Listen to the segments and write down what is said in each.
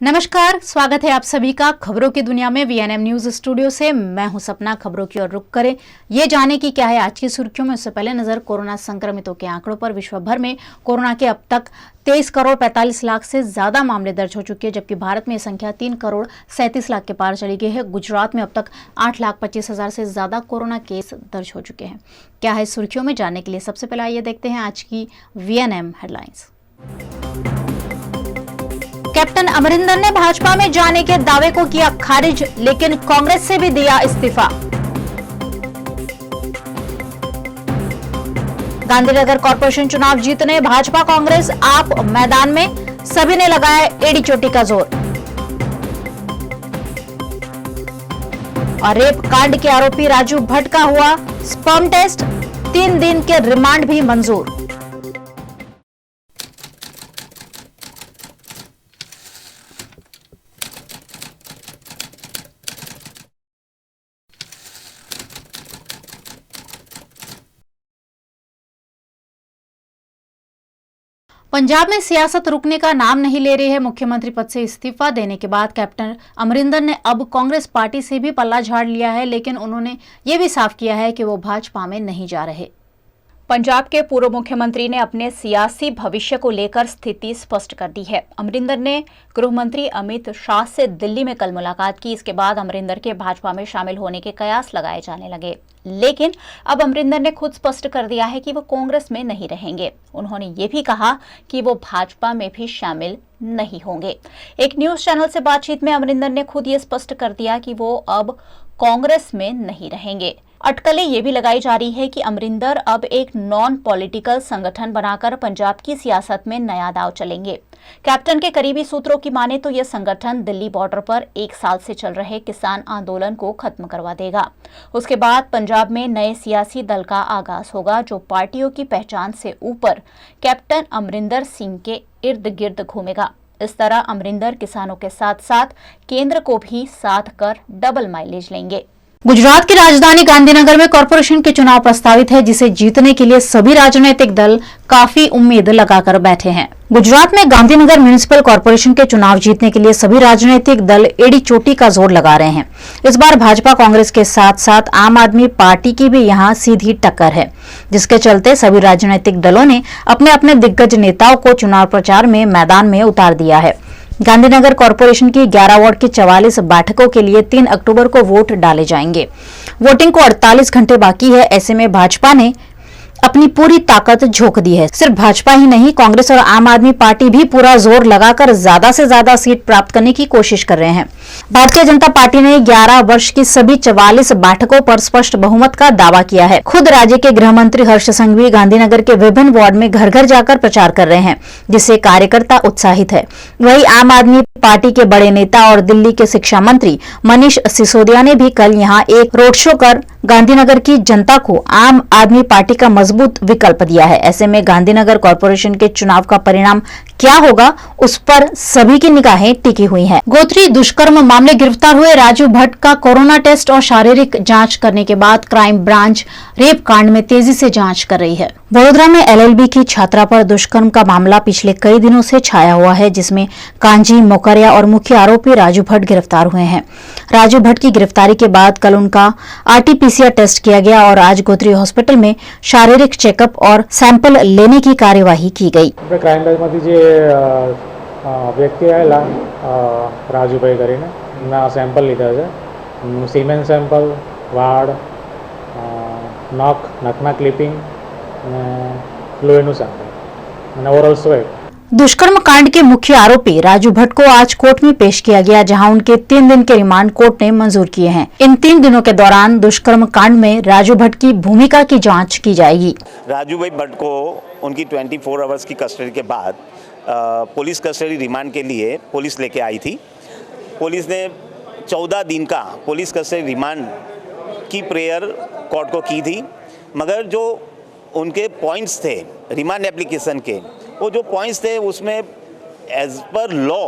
नमस्कार, स्वागत है आप सभी का खबरों की दुनिया में वीएनएम न्यूज स्टूडियो से। मैं हूं सपना। खबरों की ओर रुख करें, ये जाने की क्या है आज की सुर्खियों में। उससे पहले नजर कोरोना संक्रमितों के आंकड़ों पर। विश्व भर में कोरोना के अब तक 23 करोड़ 45 लाख से ज्यादा मामले दर्ज हो चुके हैं, जबकि भारत में यह संख्या 3 करोड़ 37 लाख के पार चली गई है। गुजरात में अब तक 8,25,000 से ज्यादा कोरोना केस दर्ज हो चुके हैं। क्या है सुर्खियों में, जानने के लिए सबसे पहले आइए देखते हैं आज की वीएनएम हेडलाइंस। कैप्टन अमरिंदर ने भाजपा में जाने के दावे को किया खारिज, लेकिन कांग्रेस से भी दिया इस्तीफा। गांधीनगर कॉर्पोरेशन चुनाव जीतने भाजपा कांग्रेस आप मैदान में, सभी ने लगाया एड़ी चोटी का जोर। और रेप कांड के आरोपी राजू भट्ट का हुआ स्पर्म टेस्ट, 3 दिन के रिमांड भी मंजूर। पंजाब में सियासत रुकने का नाम नहीं ले रही है। मुख्यमंत्री पद से इस्तीफा देने के बाद कैप्टन अमरिंदर ने अब कांग्रेस पार्टी से भी पल्ला झाड़ लिया है, लेकिन उन्होंने ये भी साफ किया है कि वो भाजपा में नहीं जा रहे। पंजाब के पूर्व मुख्यमंत्री ने अपने सियासी भविष्य को लेकर स्थिति स्पष्ट कर दी है। अमरिंदर ने गृह मंत्री अमित शाह से दिल्ली में कल मुलाकात की। इसके बाद अमरिंदर के भाजपा में शामिल होने के कयास लगाए जाने लगे, लेकिन अब अमरिंदर ने खुद स्पष्ट कर दिया है कि वो कांग्रेस में नहीं रहेंगे। उन्होंने ये भी कहा कि वो भाजपा में भी शामिल नहीं होंगे। एक न्यूज चैनल से बातचीत में अमरिंदर ने खुद ये स्पष्ट कर दिया कि वो अब कांग्रेस में नहीं रहेंगे। अटकलें ये भी लगाई जा रही है कि अमरिंदर अब एक नॉन पॉलिटिकल संगठन बनाकर पंजाब की सियासत में नया दांव चलेंगे। कैप्टन के करीबी सूत्रों की माने तो यह संगठन दिल्ली बॉर्डर पर 1 साल से चल रहे किसान आंदोलन को खत्म करवा देगा। उसके बाद पंजाब में नए सियासी दल का आगाज होगा, जो पार्टियों की पहचान से ऊपर कैप्टन अमरिंदर सिंह के इर्द गिर्द घूमेगा। इस तरह अमरिंदर किसानों के साथ साथ केंद्र को भी साथ कर डबल माइलेज लेंगे। गुजरात की राजधानी गांधीनगर में कॉरपोरेशन के चुनाव प्रस्तावित है, जिसे जीतने के लिए सभी राजनीतिक दल काफी उम्मीद लगाकर बैठे हैं। गुजरात में गांधीनगर म्युनिसिपल कॉरपोरेशन के चुनाव जीतने के लिए सभी राजनीतिक दल एड़ी चोटी का जोर लगा रहे हैं। इस बार भाजपा कांग्रेस के साथ साथ आम आदमी पार्टी की भी यहां सीधी टक्कर है, जिसके चलते सभी राजनीतिक दलों ने अपने अपने दिग्गज नेताओं को चुनाव प्रचार में मैदान में उतार दिया है। गांधीनगर कॉरपोरेशन की 11 वार्ड की 44 बैठकों के लिए 3 अक्टूबर को वोट डाले जाएंगे। वोटिंग को 48 घंटे बाकी है। ऐसे में भाजपा ने अपनी पूरी ताकत झोंक दी है। सिर्फ भाजपा ही नहीं, कांग्रेस और आम आदमी पार्टी भी पूरा जोर लगाकर ज्यादा से ज्यादा सीट प्राप्त करने की कोशिश कर रहे हैं। भारतीय जनता पार्टी ने 11 वर्ष की सभी 44 बैठकों पर स्पष्ट बहुमत का दावा किया है। खुद राज्य के गृह मंत्री हर्ष संघवी गांधीनगर के विभिन्न वार्ड में घर घर जाकर प्रचार कर रहे हैं, जिससे कार्यकर्ता उत्साहित है। वहीं आम आदमी पार्टी के बड़े नेता और दिल्ली के शिक्षा मंत्री मनीष सिसोदिया ने भी कल यहां एक रोड शो कर गांधीनगर की जनता को आम आदमी पार्टी का मजबूत विकल्प दिया है। ऐसे में गांधीनगर कॉरपोरेशन के चुनाव का परिणाम क्या होगा, उस पर सभी की निगाहें टिकी हुई हैं। गोत्री दुष्कर्म मामले गिरफ्तार हुए राजू भट्ट का कोरोना टेस्ट और शारीरिक जांच करने के बाद क्राइम ब्रांच रेप कांड में तेजी से जांच कर रही है। वडोदरा में एलएलबी की छात्रा पर दुष्कर्म का मामला पिछले कई दिनों से छाया हुआ है, जिसमें कांजी, मोकरिया और मुख्य आरोपी राजू भट्ट गिरफ्तार हुए हैं। राजू भट्ट की गिरफ्तारी के बाद कल उनका आरटीपीसीआर टेस्ट किया गया और आज गोत्री हॉस्पिटल में शारीरिक चेकअप और सैंपल लेने की कार्यवाही की गई। व्यक्ति आएला राजूभाई करीने ना सैंपल लीधा है। सीमेन सैंपल, वाड़, नखना क्लिपिंग, लोहीनु सैंपल, ओरल स्वेब। दुष्कर्म कांड के मुख्य आरोपी राजू भट्ट को आज कोर्ट में पेश किया गया, जहां उनके 3 दिन के रिमांड कोर्ट ने मंजूर किए हैं। इन 3 दिनों के दौरान दुष्कर्म कांड में राजू भट्ट की भूमिका की जांच की जाएगी। राजू भाई भट्ट को उनकी 24 आवर्स की कस्टडी के बाद पुलिस कस्टडी रिमांड के लिए पुलिस लेके आई थी। पुलिस ने 14 दिन का पुलिस कस्टडी रिमांड की प्रेयर कोर्ट को की थी, मगर जो उनके पॉइंट्स थे रिमांड एप्लीकेशन के, वो जो पॉइंट्स थे उसमें एज पर लॉ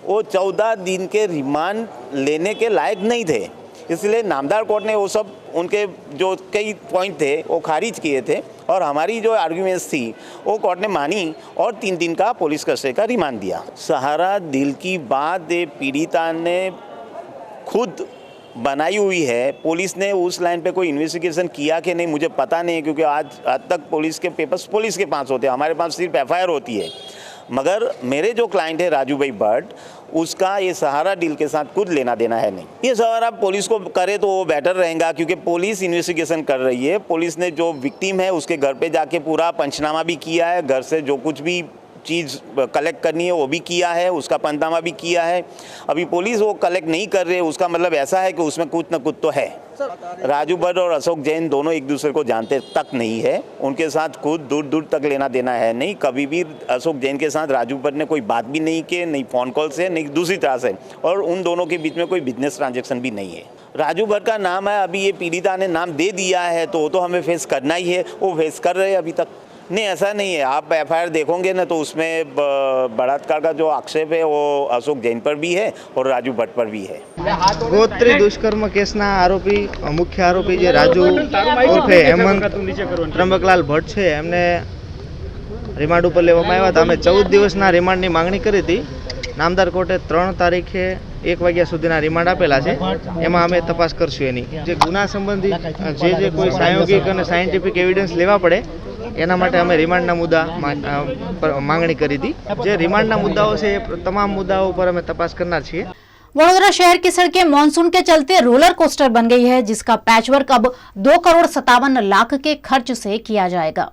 वो 14 दिन के रिमांड लेने के लायक नहीं थे। इसलिए नामदार कोर्ट ने वो सब उनके जो कई पॉइंट थे वो खारिज किए थे और हमारी जो आर्ग्यूमेंट्स थी वो कोर्ट ने मानी और 3 दिन का पुलिस कस्टडी का रिमांड दिया। सहारा दिल की बात पीड़िता ने खुद बनाई हुई है। पुलिस ने उस लाइन पे कोई इन्वेस्टिगेशन किया कि नहीं मुझे पता नहीं है, क्योंकि आज तक पुलिस के पेपर्स पुलिस के पास होते हैं, हमारे पास सिर्फ FIR होती है। मगर मेरे जो क्लाइंट है राजू भाई भट्ट, उसका ये सहारा डील के साथ कुछ लेना देना है नहीं। ये सवाल आप पुलिस को करे तो वो बेटर रहेगा, क्योंकि पुलिस इन्वेस्टिगेशन कर रही है। पुलिस ने जो विक्टिम है उसके घर पे जाके पूरा पंचनामा भी किया है, घर से जो कुछ भी चीज़ कलेक्ट करनी है वो भी किया है, उसका पंचनामा भी किया है। अभी पुलिस वो कलेक्ट नहीं कर रही है, उसका मतलब ऐसा है कि उसमें कुछ न कुछ तो है। राजू भट्ट और अशोक जैन दोनों एक दूसरे को जानते तक नहीं है, उनके साथ खुद दूर दूर तक लेना देना है नहीं। कभी भी अशोक जैन के साथ राजू भट्ट ने कोई बात भी नहीं की, नहीं फ़ोन कॉल से, नहीं दूसरी तरह से, और उन दोनों के बीच में कोई बिजनेस ट्रांजेक्शन भी नहीं है। राजू भट्ट का नाम है, अभी ये पीड़िता ने नाम दे दिया है तो वो तो हमें फेस करना ही है, वो फेस कर रहे हैं अभी तक। नहीं, ऐसा नहीं है। आप FIR देखोगे ना तो उसमें बलात्कार का जो आक्षेप है वो अशोक जैन पर भी है और राजू भट्ट पर भी है। ગોત્રી દુષ્કર્મ કેસના આરોપી મુખ્ય આરોપી જે રાજુ ઉર્ફે હેમંત ત્રંબકલાલ ભટ્ટ છે એમને રિમાન્ડ ઉપર લેવામાં આવ્યા હતા। અમે 14 દિવસના રિમાન્ડની માંગણી કરી હતી। નામદાર કોર્ટે 3 તારીખે 1 વાગ્યા સુધીના રિમાન્ડ આપેલા છે। એમાં અમે તપાસ કરશું એની જે ગુના સંબંધિત જે કોઈ પ્રાયોગિક અને સાયન્ટિફિક એવિડન્સ લેવા પડે એના માટે અમે રિમાન્ડના મુદ્દા માંગણી કરી હતી। જે રિમાન્ડના મુદ્દાઓ છે એ તમામ મુદ્દાઓ પર અમે તપાસ કરનાર છીએ। वडोदरा शहर की सड़कें मानसून के चलते रोलर कोस्टर बन गई है, जिसका पैचवर्क अब 2,57,00,000 के खर्च से किया जाएगा।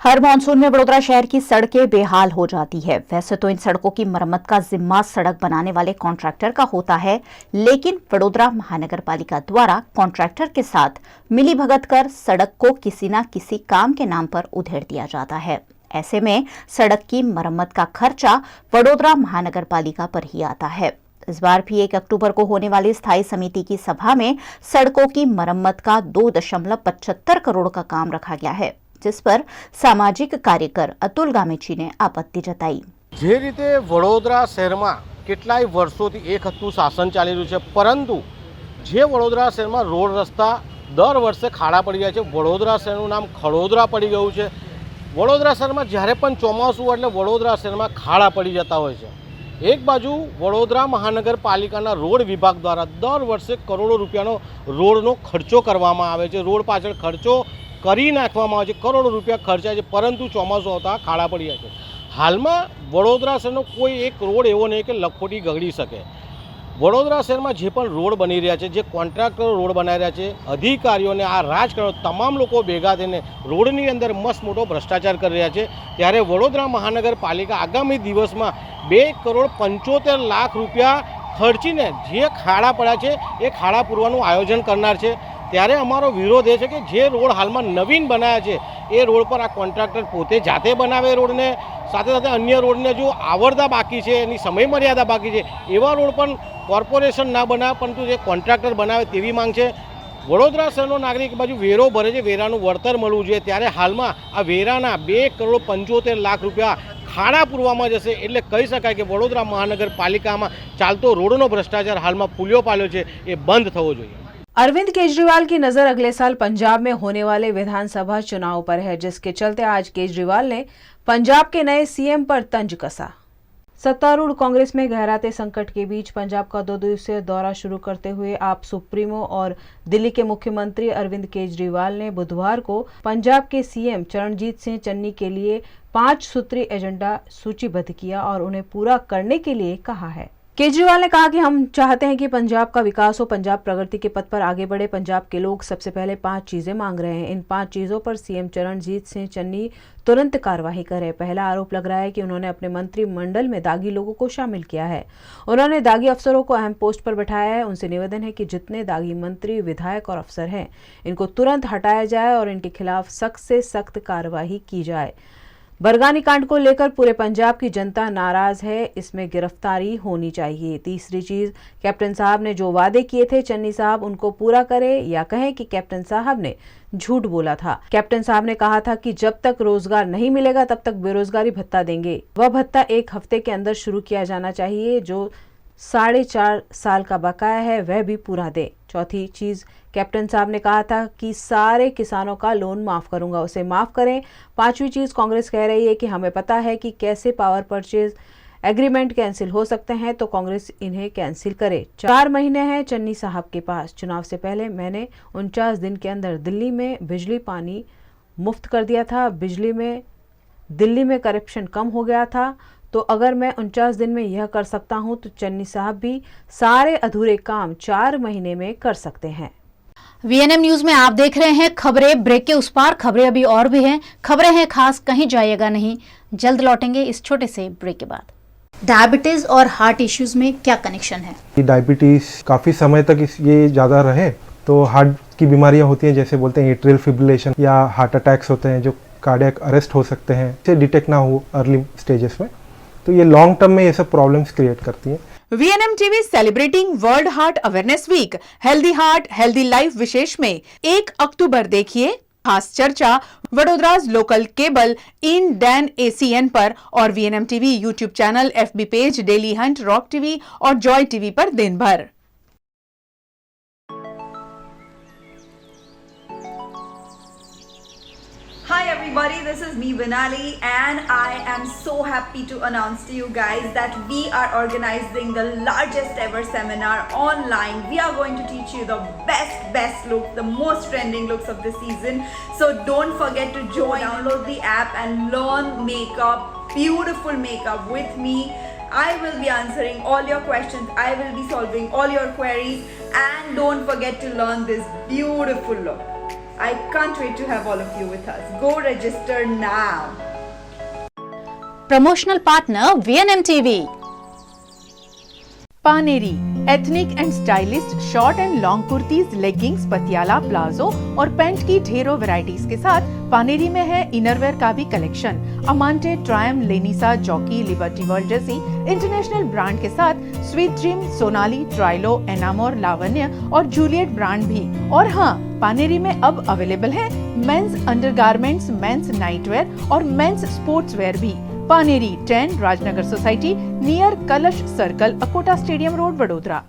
हर मानसून में वडोदरा शहर की सड़कें बेहाल हो जाती है। वैसे तो इन सड़कों की मरम्मत का जिम्मा सड़क बनाने वाले कॉन्ट्रैक्टर का होता है, लेकिन वडोदरा महानगर पालिका द्वारा कॉन्ट्रैक्टर के साथ मिलीभगत कर सड़क को किसी न किसी काम के नाम पर उधेड़ दिया जाता है। ऐसे में सड़क की मरम्मत का खर्चा वडोदरा महानगर पालिका पर ही आता है। इस बार भी 1 अक्टूबर को होने वाली स्थायी समिति की सभा में सड़कों की मरम्मत का 2.75 करोड़ का काम रखा गया है, जिस पर सामाजिक कार्यकर अतुल गामेची ने आपत्ति जताई। जे रीते वडोदरा शહેરમાં કેટલાય વર્ષોથી એક હતું શાસન ચાલી રહ્યું છે, પરંતુ જે વડોદરા શહેરમાં રોડ રસ્તા દર વર્ષે ખાડા પડી જાય છે। વડોદરા શહેરનું નામ ખડોદરા પડી ગયું છે। વડોદરા શહેરમાં જ્યારે પણ ચોમાસું એટલે વડોદરા શહેરમાં ખાડા પડી જતા હોય છે। એક બાજુ વડોદરા મહાનગરપાલિકાના રોડ વિભાગ દ્વારા દર વર્ષે કરોડો રૂપિયાનો રોડનો ખર્ચો કરવામાં આવે છે, રોડ પાછળ ખર્ચો કરી નાખવામાં આવે છે, કરોડો રૂપિયા ખર્ચાય છે, પરંતુ ચોમાસું આવતા ખાડા પડી જાય છે। હાલમાં વડોદરા શહેરનો કોઈ એક રોડ એવો નહીં કે લખોટી ગગડી શકે। વડોદરા શહેરમાં જે પણ રોડ બની રહ્યા છે, જે કોન્ટ્રાક્ટરો રોડ બનાવી રહ્યા છે, અધિકારીઓને આ રાજકારણો તમામ લોકો ભેગા થઈને રોડની અંદર મસ્ત મોટો ભ્રષ્ટાચાર કરી રહ્યા છે। ત્યારે વડોદરા મહાનગરપાલિકા આગામી દિવસમાં 2,75,00,000 રૂપિયા ખર્ચીને જે ખાડા પડ્યા છે એ ખાડા પૂરવાનું આયોજન કરનાર છે। ત્યારે અમારો વિરોધ એ છે કે જે રોડ હાલમાં નવીન બનાવ્યા છે એ રોડ પર આ કોન્ટ્રાક્ટર પોતે જાતે બનાવે રોડને, સાથે સાથે અન્ય રોડને જો આવરદા બાકી છે, એની સમય મર્યાદા બાકી છે, એવા રોડ પણ કોર્પોરેશન ના બનાવે પરંતુ જે કોન્ટ્રાક્ટર બનાવે તેવી માંગ છે। વડોદરા શહેરનો નાગરિક બાજુ વેરો ભરે છે, વેરાનું વળતર મળવું જોઈએ, ત્યારે હાલમાં આ વેરાના 2,75,00,000 રૂપિયા ખાડા પૂરવામાં જશે। એટલે કહી શકાય કે વડોદરા મહાનગરપાલિકામાં ચાલતો રોડનો ભ્રષ્ટાચાર હાલમાં ફૂલ્યો પાલ્યો છે, એ બંધ થવો જોઈએ। अरविंद केजरीवाल की नजर अगले साल पंजाब में होने वाले विधानसभा चुनाव पर है, जिसके चलते आज केजरीवाल ने पंजाब के नए सीएम पर तंज कसा। सत्तारूढ़ कांग्रेस में गहराते संकट के बीच पंजाब का 2 दिवसीय दौरा शुरू करते हुए आप सुप्रीमो और दिल्ली के मुख्यमंत्री अरविंद केजरीवाल ने बुधवार को पंजाब के सीएम चरणजीत सिंह चन्नी के लिए 5 सूत्री एजेंडा सूचीबद्ध किया और उन्हें पूरा करने के लिए कहा है। केजरीवाल ने कहा कि हम चाहते हैं कि पंजाब का विकास हो, पंजाब प्रगति के पथ पर आगे बढ़े। पंजाब के लोग सबसे पहले 5 चीजें मांग रहे हैं। इन 5 चीजों पर सीएम चरणजीत सिंह चन्नी तुरंत कार्रवाई करे। पहला आरोप लग रहा है कि उन्होंने अपने मंत्रिमंडल में दागी लोगों को शामिल किया है। उन्होंने दागी अफसरों को अहम पोस्ट पर बैठाया है। उनसे निवेदन है कि जितने दागी मंत्री, विधायक और अफसर हैं, इनको तुरंत हटाया जाए और इनके खिलाफ सख्त से सख्त कार्रवाई की जाए। बरगानी कांड को लेकर पूरे पंजाब की जनता नाराज है, इसमें गिरफ्तारी होनी चाहिए। तीसरी चीज, कैप्टन साहब ने जो वादे किए थे चन्नी साहब उनको पूरा करे, या कहें कि कैप्टन साहब ने झूठ बोला था। कैप्टन साहब ने कहा था कि जब तक रोजगार नहीं मिलेगा तब तक बेरोजगारी भत्ता देंगे। वह भत्ता 1 हफ्ते के अंदर शुरू किया जाना चाहिए, जो 4.5 साल का बकाया है वह भी पूरा दे। चौथी चीज कैप्टन साहब ने कहा था कि सारे किसानों का लोन माफ करूंगा, उसे माफ करें। पांचवी चीज कांग्रेस कह रही है कि हमें पता है कि कैसे पावर परचेज एग्रीमेंट कैंसिल हो सकते हैं, तो कांग्रेस इन्हें कैंसिल करे। 4 महीने हैं चन्नी साहब के पास। चुनाव से पहले मैंने 49 दिन के अंदर दिल्ली में बिजली पानी मुफ्त कर दिया था। दिल्ली में करप्शन कम हो गया था, तो अगर मैं 49 दिन में यह कर सकता हूं तो चन्नी साहब भी सारे अधूरे काम 4 महीने में कर सकते हैं। वीएनएम न्यूज में आप देख रहे हैं खबरें ब्रेक के उस पार। खबरें अभी और भी हैं, खबरें हैं खास, कहीं जाइएगा नहीं। जल्द लौटेंगे इस छोटे से ब्रेक के बाद। डायबिटीज और हार्ट इश्यूज में क्या कनेक्शन है? डायबिटीज काफ़ी समय तक ये ज़्यादा रहे तो हार्ट की बीमारियां होती हैं, जैसे बोलते हैं एट्रियल फिब्रिलेशन या हार्ट अटैक्स होते हैं जो कार्डियक अरेस्ट हो सकते हैं, इसे डिटेक्ट ना हो अर्ली स्टेजेस में, तो ये लॉन्ग टर्म में ये सब प्रॉब्लम्स क्रिएट करती हैं। VNM TV celebrating world heart awareness week healthy heart healthy life विशेष में 1 अक्टूबर देखिए खास चर्चा वडोदराज local cable in Den ACN पर और VNM TV YouTube channel, FB page, Dailyhunt, rock TV और जॉय टीवी पर दिन भर। Hi everybody, this is me Vinali and I am so happy to announce to you guys that we are organizing the largest ever seminar online. We are going to teach you the best looks, the most trending looks of the season. So don't forget to join, download the app and learn makeup, beautiful makeup with me. I will be answering all your questions, I will be solving all your queries, and don't forget to learn this beautiful look. I can't wait to have all of you with us. Go register now. Promotional partner VNM TV. Paneri ethnic and stylist short and long kurtis, leggings, Patiala, palazzo और pant की ढेरों varieties के साथ पानेरी में है innerwear का भी collection. अमांटे, ट्रायम, लेनिसा, jockey, liberty world जैसी इंटरनेशनल ब्रांड के साथ स्वीट ड्रीम, सोनाली, ट्राइलो, एनामोर, लावण्य और जूलियट ब्रांड भी। और हाँ, पानेरी में अब अवेलेबल है मेंस अंडरगारमेंट्स, मेंस नाइटवेयर और मेंस स्पोर्ट्सवेयर भी। पानेरी 10 राजनगर सोसाइटी नियर कलश circle, Akota stadium road, Vadodara.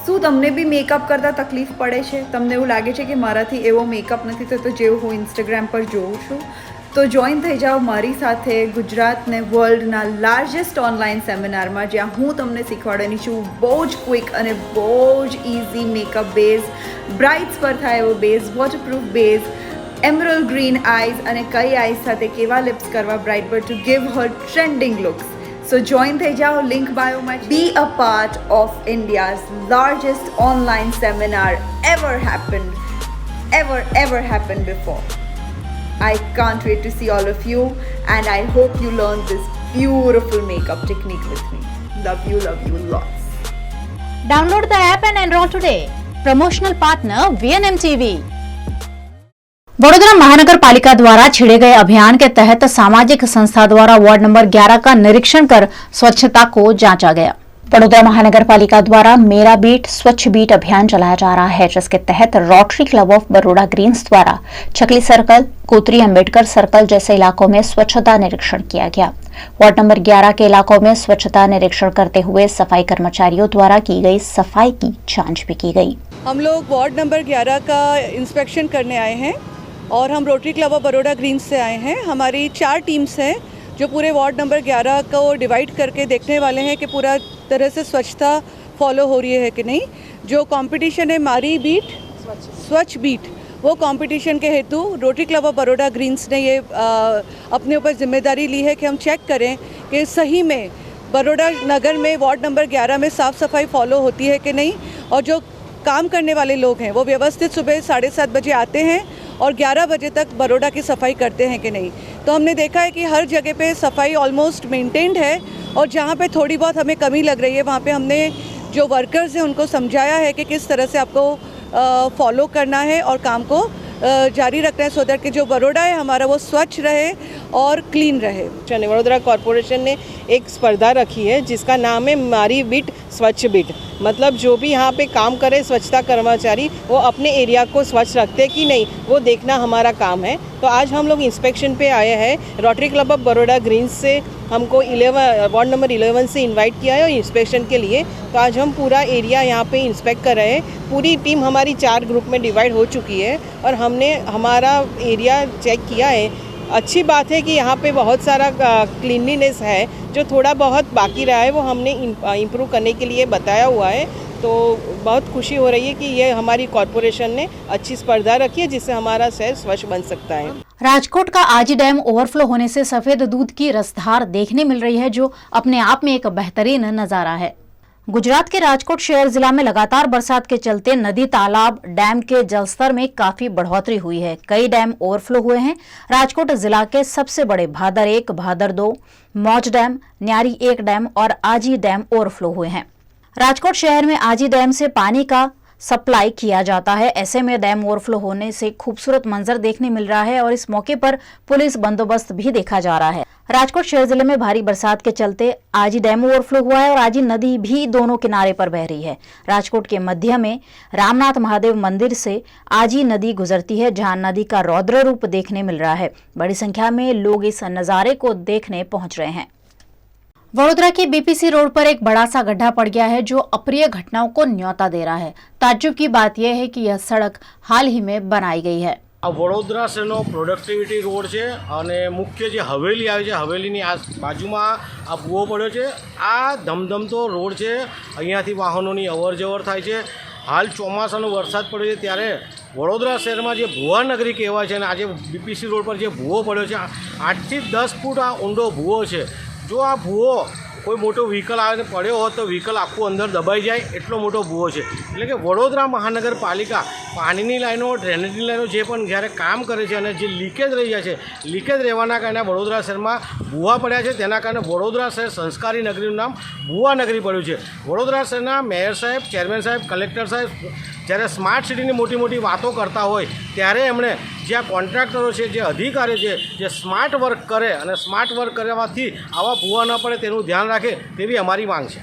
શું તમને બી મેકઅપ કરતા તકલીફ પડે છે? તમને એવું લાગે છે કે મારાથી એવો મેકઅપ નથી થતો જેવો હું ઇન્સ્ટાગ્રામ પર જોઉં છું? તો જોઈન થઈ જાઓ મારી સાથે ગુજરાતને વર્લ્ડના લાર્જેસ્ટ ઓનલાઈન સેમિનારમાં, જ્યાં હું તમને શીખવાડવાની છું બહુ જ ક્વિક અને બહુ જ ઇઝી મેકઅપ બેઝ, બ્રાઇડ્સ પર થાય એવો base, waterproof base, emerald green eyes અને કઈ આઈઝ સાથે કેવા લિપ્સ કરવા બ્રાઇડ પર ટુ ગિવ હર ટ્રેન્ડિંગ લુક્સ. So join થઈ જાઓ, link bio માં. Be a part of India's largest online seminar ever happened before. I can't wait to see all of you and I hope you learn this beautiful makeup technique with me. Love you lots. Download the app and enroll today. Promotional partner VNM TV. Vadodara महानगर पालिका द्वारा छिड़े गए अभियान के तहत सामाजिक संस्था द्वारा वार्ड नंबर 11 का निरीक्षण कर स्वच्छता को जांचा गया। वडोदरा महानगर पालिका द्वारा मेरा बीट स्वच्छ बीट अभियान चलाया जा रहा है, जिसके तहत Rotary Club of Baroda Greens द्वारा चकली सर्कल, कोतरी अम्बेडकर सर्कल जैसे इलाकों में स्वच्छता निरीक्षण किया गया। वार्ड नंबर 11 के इलाकों में स्वच्छता निरीक्षण करते हुए सफाई कर्मचारियों द्वारा की गई सफाई की जांच भी की गई। हम लोग वार्ड नंबर 11 का इंस्पेक्शन करने आए हैं और हम Rotary Club of Baroda Greens से आए हैं। हमारी 4 टीम्स हैं जो पूरे वार्ड नंबर 11 को डिवाइड करके देखने वाले हैं कि पूरा तरह से स्वच्छता फॉलो हो रही है कि नहीं। जो कंपटीशन है मारी बीट स्वच्छ बीट, वो कंपटीशन के हेतु Rotary Club of Baroda Greens ने ये अपने ऊपर जिम्मेदारी ली है कि हम चेक करें कि सही में बरोड़ा नगर में वार्ड नंबर 11 में साफ़ सफाई फॉलो होती है कि नहीं, और जो काम करने वाले लोग हैं वो व्यवस्थित सुबह 7:30 बजे आते हैं और 11 बजे तक बरोड़ा की सफाई करते हैं कि नहीं। तो हमने देखा है कि हर जगह पे सफाई ऑलमोस्ट मेंटेन्ड है और जहाँ पे थोड़ी बहुत हमें कमी लग रही है वहाँ पे हमने जो वर्कर्स हैं उनको समझाया है कि किस तरह से आपको फॉलो करना है और काम को जारी रखना है, सो दैट कि जो बड़ौदा है हमारा वो स्वच्छ रहे और क्लीन रहे। वडोदरा कॉरपोरेशन ने एक स्पर्धा रखी है जिसका नाम है मारी बीट स्वच्छ बीट। मतलब जो भी यहाँ पे काम करे स्वच्छता कर्मचारी, वो अपने एरिया को स्वच्छ रखते कि नहीं, वो देखना हमारा काम है। तो आज हम लोग इंस्पेक्शन पे आए हैं। Rotary Club of Baroda Greens से हमको 11 वार्ड नंबर 11 से इनवाइट किया है इंस्पेक्शन के लिए। तो आज हम पूरा एरिया यहाँ पे इंस्पेक्ट कर रहे हैं। पूरी टीम हमारी 4 ग्रुप में डिवाइड हो चुकी है और हमने हमारा एरिया चेक किया है। अच्छी बात है कि यहाँ पे बहुत सारा क्लीनलीनेस है, जो थोड़ा बहुत बाकी रहा है वो हमने इम्प्रूव करने के लिए बताया हुआ है। तो बहुत खुशी हो रही है कि ये हमारी कॉरपोरेशन ने अच्छी स्पर्धा रखी है जिससे हमारा शहर स्वच्छ बन सकता है। राजकोट का आजी डैम ओवरफ्लो होने से सफेद दूध की रसधार देखने मिल रही है, जो अपने आप में एक बेहतरीन नजारा है। गुजरात के राजकोट शहर जिला में लगातार बरसात के चलते नदी, तालाब, डैम के जलस्तर में काफी बढ़ोतरी हुई है। कई डैम ओवरफ्लो हुए हैं। राजकोट जिला के सबसे बड़े भादर 1, भादर 2, मौज डैम, न्यारी 1 डैम और आजी डैम ओवरफ्लो हुए हैं। राजकोट शहर में आजी डैम से पानी का सप्लाई किया जाता है। ऐसे में डैम ओवरफ्लो होने से खूबसूरत मंजर देखने मिल रहा है और इस मौके पर पुलिस बंदोबस्त भी देखा जा रहा है। राजकोट शहर जिले में भारी बरसात के चलते आजी डैम ओवरफ्लो हुआ है और आजी नदी भी दोनों किनारे पर बह रही है। राजकोट के मध्य में रामनाथ महादेव मंदिर से आजी नदी गुजरती है, जहां नदी का रौद्र रूप देखने मिल रहा है। बड़ी संख्या में लोग इस नजारे को देखने पहुंच रहे हैं। वडोदरा के बीपीसी रोड पर एक बड़ा सा गड्ढा पड़ गया है, जो अप्रिय घटनाओं को न्योता दे रहा है। ताज्जुब की बात यह है कि यह सड़क हाल ही में बनाई गई है। આ વડોદરા શહેરનો પ્રોડક્ટિવિટી રોડ છે અને મુખ્ય જે હવેલી આવે છે, હવેલીની આ બાજુમાં આ ભૂવો પડ્યો છે। આ ધમધમતો રોડ છે, અહીંયાથી વાહનોની અવર જવર થાય છે। હાલ ચોમાસાનો વરસાદ પડ્યો છે ત્યારે વડોદરા શહેરમાં જે ભૂવા નગરી કહેવાય છે અને આજે બીપીસી રોડ પર જે ભૂવો પડ્યો છે, 8 થી 10 ફૂટ આ ઊંડો ભૂવો છે। જો આ ભૂવો કોઈ મોટો વ્હીકલ આવે પડ્યો હોત તો વ્હીકલ આખું અંદર દબાઈ જાય એટલો મોટો ભૂવો છે। એટલે કે વડોદરા મહાનગરપાલિકા પાણીની લાઈનો, ડ્રેનેજની લાઈનો જે પણ જ્યારે કામ કરે છે અને જે લીકેજ રહી જાય છે, લીકેજ રહેવાના કારણે વડોદરા શહેરમાં ભૂવા પડ્યા છે। તેના કારણે વડોદરા શહેર સંસ્કારી નગરીનું નામ ભૂવા નગરી પડ્યું છે। વડોદરા શહેરના મેયર સાહેબ, ચેરમેન સાહેબ, કલેક્ટર સાહેબ જ્યારે સ્માર્ટ સિટીની મોટી મોટી વાતો કરતા હોય ત્યારે એમણે જે આ કોન્ટ્રાક્ટરો છે, જે અધિકારી છે, જે સ્માર્ટ વર્ક કરે અને સ્માર્ટ વર્ક કરવાથી આવા ભૂવા ન પડે તેનું ધ્યાન राखे, तेरी हमारी मांग है।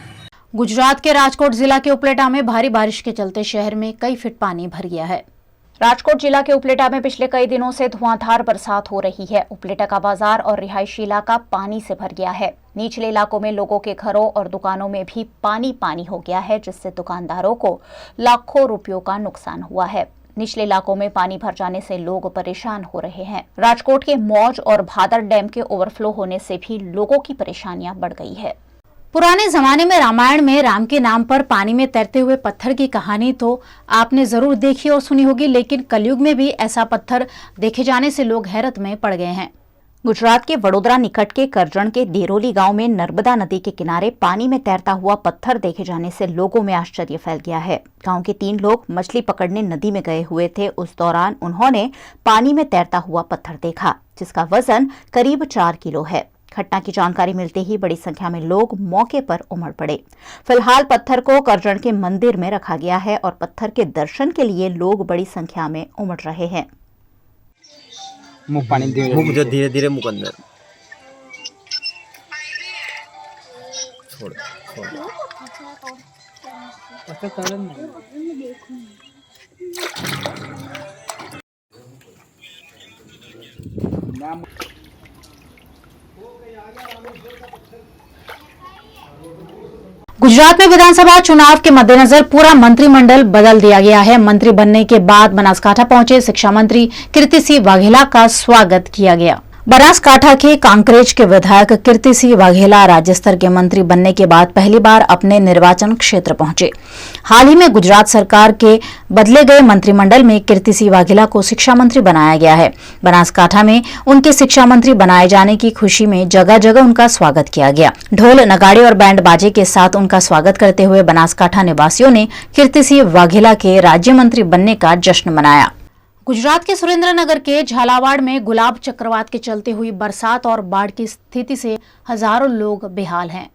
गुजरात के राजकोट जिला के उपलेटा में भारी बारिश के चलते शहर में कई फीट पानी भर गया है। राजकोट जिला के उपलेटा में पिछले कई दिनों से धुआंधार बरसात हो रही है। उपलेटा का बाजार और रिहायशी इलाका पानी से भर गया है। निचले इलाकों में लोगों के घरों और दुकानों में भी पानी पानी हो गया है, जिससे दुकानदारों को लाखों रुपयों का नुकसान हुआ है। निचले इलाकों में पानी भर जाने से लोग परेशान हो रहे हैं। राजकोट के मौज और भादर डैम के ओवरफ्लो होने से भी लोगों की परेशानियां बढ़ गई है। पुराने जमाने में रामायण में राम के नाम पर पानी में तैरते हुए पत्थर की कहानी तो आपने जरूर देखी और सुनी होगी, लेकिन कलयुग में भी ऐसा पत्थर देखे जाने से लोग हैरत में पड़ गए हैं। गुजरात के वडोदरा निकट के करजण के देरोली गांव में नर्मदा नदी के किनारे पानी में तैरता हुआ पत्थर देखे जाने से लोगों में आश्चर्य फैल गया है। गांव के 3 लोग मछली पकड़ने नदी में गए हुए थे। उस दौरान उन्होंने पानी में तैरता हुआ पत्थर देखा, जिसका वजन करीब 4 किलो है। घटना की जानकारी मिलते ही बड़ी संख्या में लोग मौके पर उमड़ पड़े। फिलहाल पत्थर को करजण के मंदिर में रखा गया है और पत्थर के दर्शन के लिए लोग बड़ी संख्या में उमड़ रहे हैं। मुख पानी धीरे धीरे मुख अंदर छोड़ गुजरात में विधानसभा चुनाव के मद्देनजर पूरा मंत्रिमंडल बदल दिया गया है। मंत्री बनने के बाद बनासकांठा पहुंचे शिक्षा मंत्री कीर्ति सिंह वाघेला का स्वागत किया गया। बनासकांठा के कांकरेज के विधायक कीर्ति सिंह वाघेला राज्य स्तर के मंत्री बनने के बाद पहली बार अपने निर्वाचन क्षेत्र पहुंचे। हाल ही में गुजरात सरकार के बदले गए मंत्रिमंडल में कीर्ति सिंह वाघेला को शिक्षा मंत्री बनाया गया है। बनासकांठा में उनके शिक्षा मंत्री बनाए जाने की खुशी में जगह जगह उनका स्वागत किया गया। ढोल, नगाड़े और बैंड बाजे के साथ उनका स्वागत करते हुए बनासकांठा निवासियों ने कीर्ति सिंह वाघेला के राज्य मंत्री बनने का जश्न मनाया। गुजरात के सुरेंद्रनगर के झालावाड़ में गुलाब चक्रवात के चलते हुई बरसात और बाढ़ की स्थिति से हजारों लोग बेहाल हैं।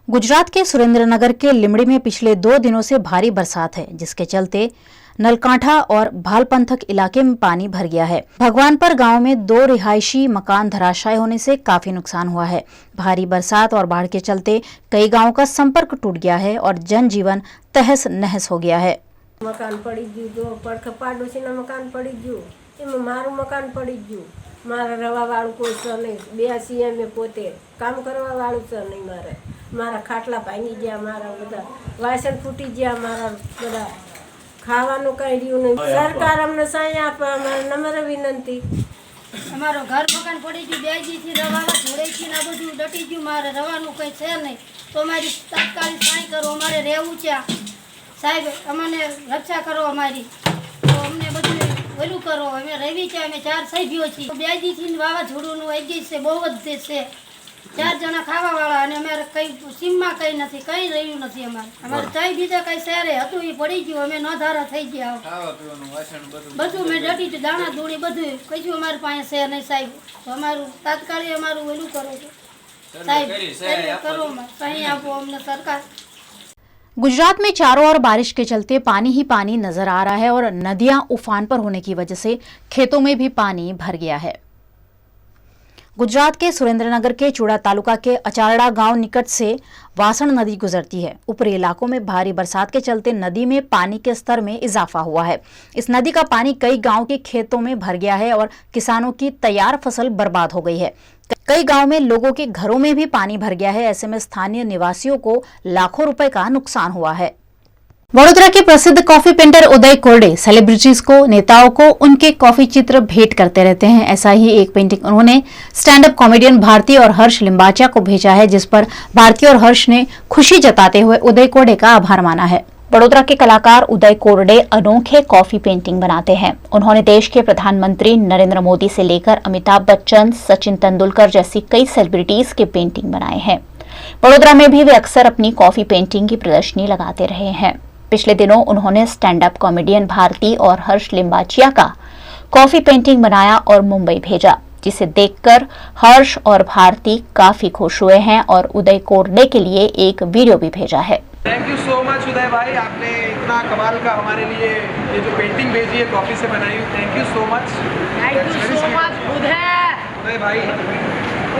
गुजरात के सुरेंद्रनगर के लिमड़ी में पिछले 2 दिनों से भारी बरसात है, जिसके चलते नलकांठा और भालपंथक इलाके में पानी भर गया है। भगवानपुर गांव में 2 रिहायशी मकान धराशायी होने से काफी नुकसान हुआ है। भारी बरसात और बाढ़ के चलते कई गांवों का संपर्क टूट गया है और जनजीवन तहस नहस हो गया है। मकान पड़ी गयु, 2 પડખે પાડોશીના મકાન પડી ગયું, એમાં મારું મકાન પડી ગયું। મારા રવાવાળું કોઈ છે નહીં, 2 સીએમ પોતે કામ કરવાવાળું છે નહીં। મારા ખાટલા ભાંગી ગયા, મારા બધા વાસણ ફૂટી ગયા, મારા બધા ખાવાનું કંઈ રહ્યું નહીં। સરકાર અમને સહાય આપે, અમારે નમ્ર વિનંતી। અમારો ઘર મકાન પડી ગયું, 2 દીથી રવાવા જોડેથી ના બધું ડટી ગયું, મારે રવાનું કંઈ છે નહીં, તો અમારી તાત્કાલિક સહાય કરો, અમારે રહેવું છે સાહેબ, અમને રક્ષા કરો અમારી, તો અમને બધું ઓલું કરો, અમે રહેવી છે, અમે 4 સભ્યો છીએ, 2 દીથી વાવાઝોડુંનું આવી ગઈ છે, બહુ જ છે, 4 જણા ખાવાવાળા, અને અમારે કંઈ સીમમાં કંઈ નથી, કંઈ રહ્યું નથી, અમારે ચાય બીજા કંઈ શહેરે હતું એ પડી ગયું, અમે નોંધારા થઈ ગયા, બધું મેં ડટી દાણા ધૂળી બધું કશું અમારી પાસે છે નહીં સાહેબ, તો અમારું તાત્કાલિક અમારું ઓલું કરો સાહેબ, કરો સહી આપો અમને સરકાર। गुजरात में चारों ओर बारिश के चलते पानी ही पानी नजर आ रहा है और नदियां उफान पर होने की वजह से खेतों में भी पानी भर गया है। गुजरात के सुरेंद्रनगर के चूड़ा तालुका के अचारड़ा गांव निकट से वासण नदी गुजरती है। ऊपरी इलाकों में भारी बरसात के चलते नदी में पानी के स्तर में इजाफा हुआ है। इस नदी का पानी कई गांव के खेतों में भर गया है और किसानों की तैयार फसल बर्बाद हो गई है। कई गांव में लोगों के घरों में भी पानी भर गया है। ऐसे में स्थानीय निवासियों को लाखों रुपए का नुकसान हुआ है। वडोदरा के प्रसिद्ध कॉफी पेंटर उदय कोरडे सेलिब्रिटीज को, नेताओं को उनके कॉफी चित्र भेंट करते रहते हैं। ऐसा ही एक पेंटिंग उन्होंने स्टैंड अप कॉमेडियन भारती और हर्ष लिम्बाचिया को भेजा है, जिस पर भारती और हर्ष ने खुशी जताते हुए उदय कोरडे का आभार माना है। वडोदरा के कलाकार उदय कोरडे अनोखे कॉफी पेंटिंग बनाते हैं। उन्होंने देश के प्रधानमंत्री नरेंद्र मोदी से लेकर अमिताभ बच्चन, सचिन तेंदुलकर जैसी कई सेलिब्रिटीज के पेंटिंग बनाए हैं। वडोदरा में भी वे अक्सर अपनी कॉफी पेंटिंग की प्रदर्शनी लगाते रहे हैं। पिछले दिनों उन्होंने स्टैंड अप कॉमेडियन भारती और हर्ष लिम्बाचिया का कॉफी पेंटिंग बनाया और मुंबई भेजा, जिसे देखकर हर्ष और भारती काफी खुश हुए हैं और उदय कोरडे के लिए एक वीडियो भी भेजा है। Thank you so much Uday भाई, आपने इतना कमाल का हमारे लिए ये जो पेंटिंग भेजी है कॉफी से बनाई हुई, thank you so much. Thank you so much Uday भाई,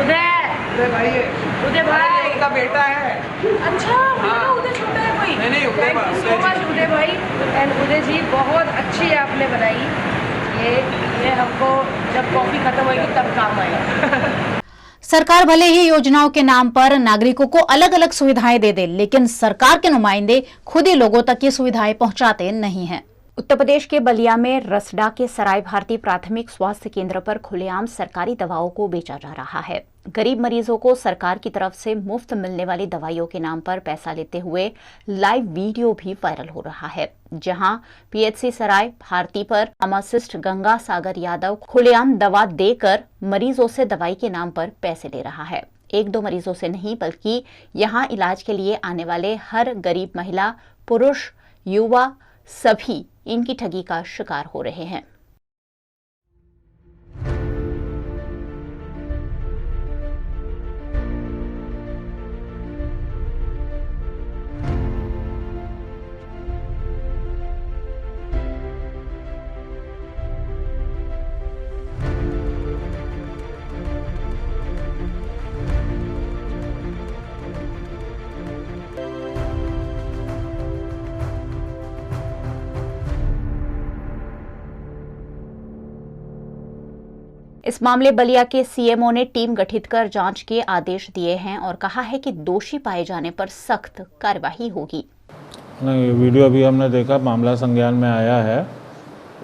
उदय भाई है, उदय भाई उनका बेटा है। अच्छा, उदय छोटा है कोई? नहीं thank you so much Uday भाई। एंड उदय जी बहुत अच्छी है आपने बनाई, ये हमको जब कॉफी खत्म होगी तब काम आएगा। सरकार भले ही योजनाओं के नाम पर नागरिकों को अलग अलग सुविधाएं दे दे, लेकिन सरकार के नुमाइंदे खुद ही लोगों तक ये सुविधाएं पहुंचाते नहीं हैं। उत्तर प्रदेश के बलिया में रसडा के सराय भारती प्राथमिक स्वास्थ्य केंद्र पर खुलेआम सरकारी दवाओं को बेचा जा रहा है। गरीब मरीजों को सरकार की तरफ से मुफ्त मिलने वाली दवाइयों के नाम पर पैसा लेते हुए लाइव वीडियो भी वायरल हो रहा है, जहां पीएचसी सराय भारती पर फार्मासिस्ट गंगा सागर यादव खुलेआम दवा देकर मरीजों से दवाई के नाम पर पैसे ले रहा है। 1-2 मरीजों से नहीं, बल्कि यहां इलाज के लिए आने वाले हर गरीब महिला, पुरुष, युवा सभी इनकी ठगी का शिकार हो रहे हैं। इस मामले बलिया के सीएमओ ने टीम गठित कर जांच के आदेश दिए हैं और कहा है कि दोषी पाए जाने पर सख्त कार्यवाही होगी। नहीं, वीडियो अभी हमने देखा, मामला संज्ञान में आया है,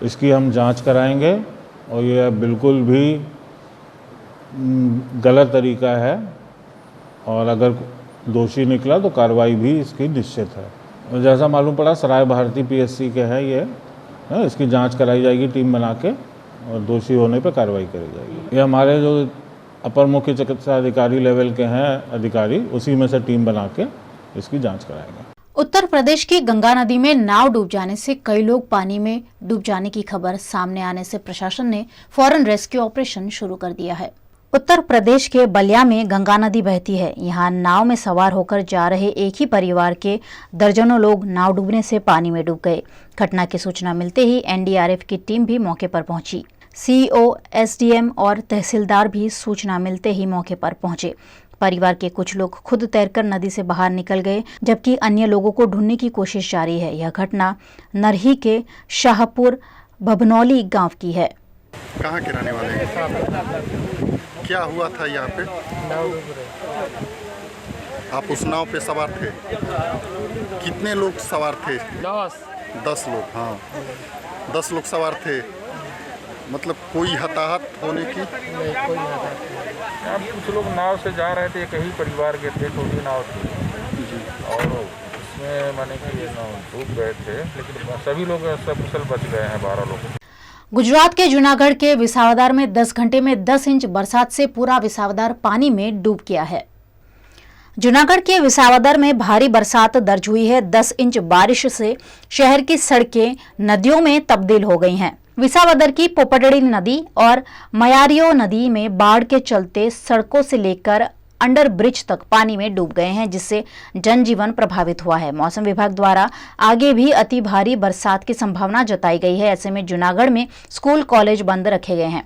इसकी हम जांच कराएंगे और ये बिल्कुल भी गलत तरीका है और अगर दोषी निकला तो कार्रवाई भी इसकी निश्चित है। जैसा मालूम पड़ा सराय भारती पीएचसी के है ये, इसकी जांच कराई जाएगी टीम बना के और दोषी होने पर कार्रवाई करी जाएगी। ये हमारे जो अपर मुख्य चिकित्सा अधिकारी लेवल के हैं अधिकारी, उसी में से टीम बना के इसकी जांच कराएंगे। उत्तर प्रदेश की गंगा नदी में नाव डूब जाने से कई लोग पानी में डूब जाने की खबर सामने आने से प्रशासन ने फौरन रेस्क्यू ऑपरेशन शुरू कर दिया है। उत्तर प्रदेश के बलिया में गंगा नदी बहती है। यहाँ नाव में सवार होकर जा रहे एक ही परिवार के दर्जनों लोग नाव डूबने से पानी में डूब गए। घटना की सूचना मिलते ही एनडीआरएफ की टीम भी मौके पर पहुंची। सीईओ, एसडीएम और तहसीलदार भी सूचना मिलते ही मौके पर पहुंचे। परिवार के कुछ लोग खुद तैरकर नदी से बाहर निकल गए, जबकि अन्य लोगों को ढूंढने की कोशिश जारी है। यह घटना नरही के शाहपुर भभनौली गांव की है। कहाँ के रहने वाले हैं? क्या हुआ था यहाँ पे? आप उस नाव पे सवार थे? कितने लोग सवार थे? 10 लोग। हाँ, 10 लोग सवार थे। मतलब कोई हताहत होने की? नहीं, कोई हताहत। अब कुछ लोग नाव से जा रहे थे, कई परिवार के थे, छोटी नाव थी और उसमें माने कि ये नाव डूब गए थे, लेकिन सभी लोग सकुशल बच गए हैं, 12 लोग। गुजरात के जूनागढ़ के विसावदर में 10 घंटे में 10 इंच बरसात से पूरा विसावदर पानी में डूब गया है। जूनागढ़ के विसावदर में भारी बरसात दर्ज हुई है। 10 इंच बारिश से शहर की सड़कें नदियों में तब्दील हो गई हैं। विसावदर की पोपटड़ी नदी और मयारियो नदी में बाढ़ के चलते सड़कों से लेकर अंडर ब्रिज तक पानी में डूब गए हैं, जिससे जनजीवन प्रभावित हुआ है। मौसम विभाग द्वारा आगे भी अति भारी बरसात की संभावना जताई गई है। ऐसे में जूनागढ़ में स्कूल कॉलेज बंद रखे गए हैं।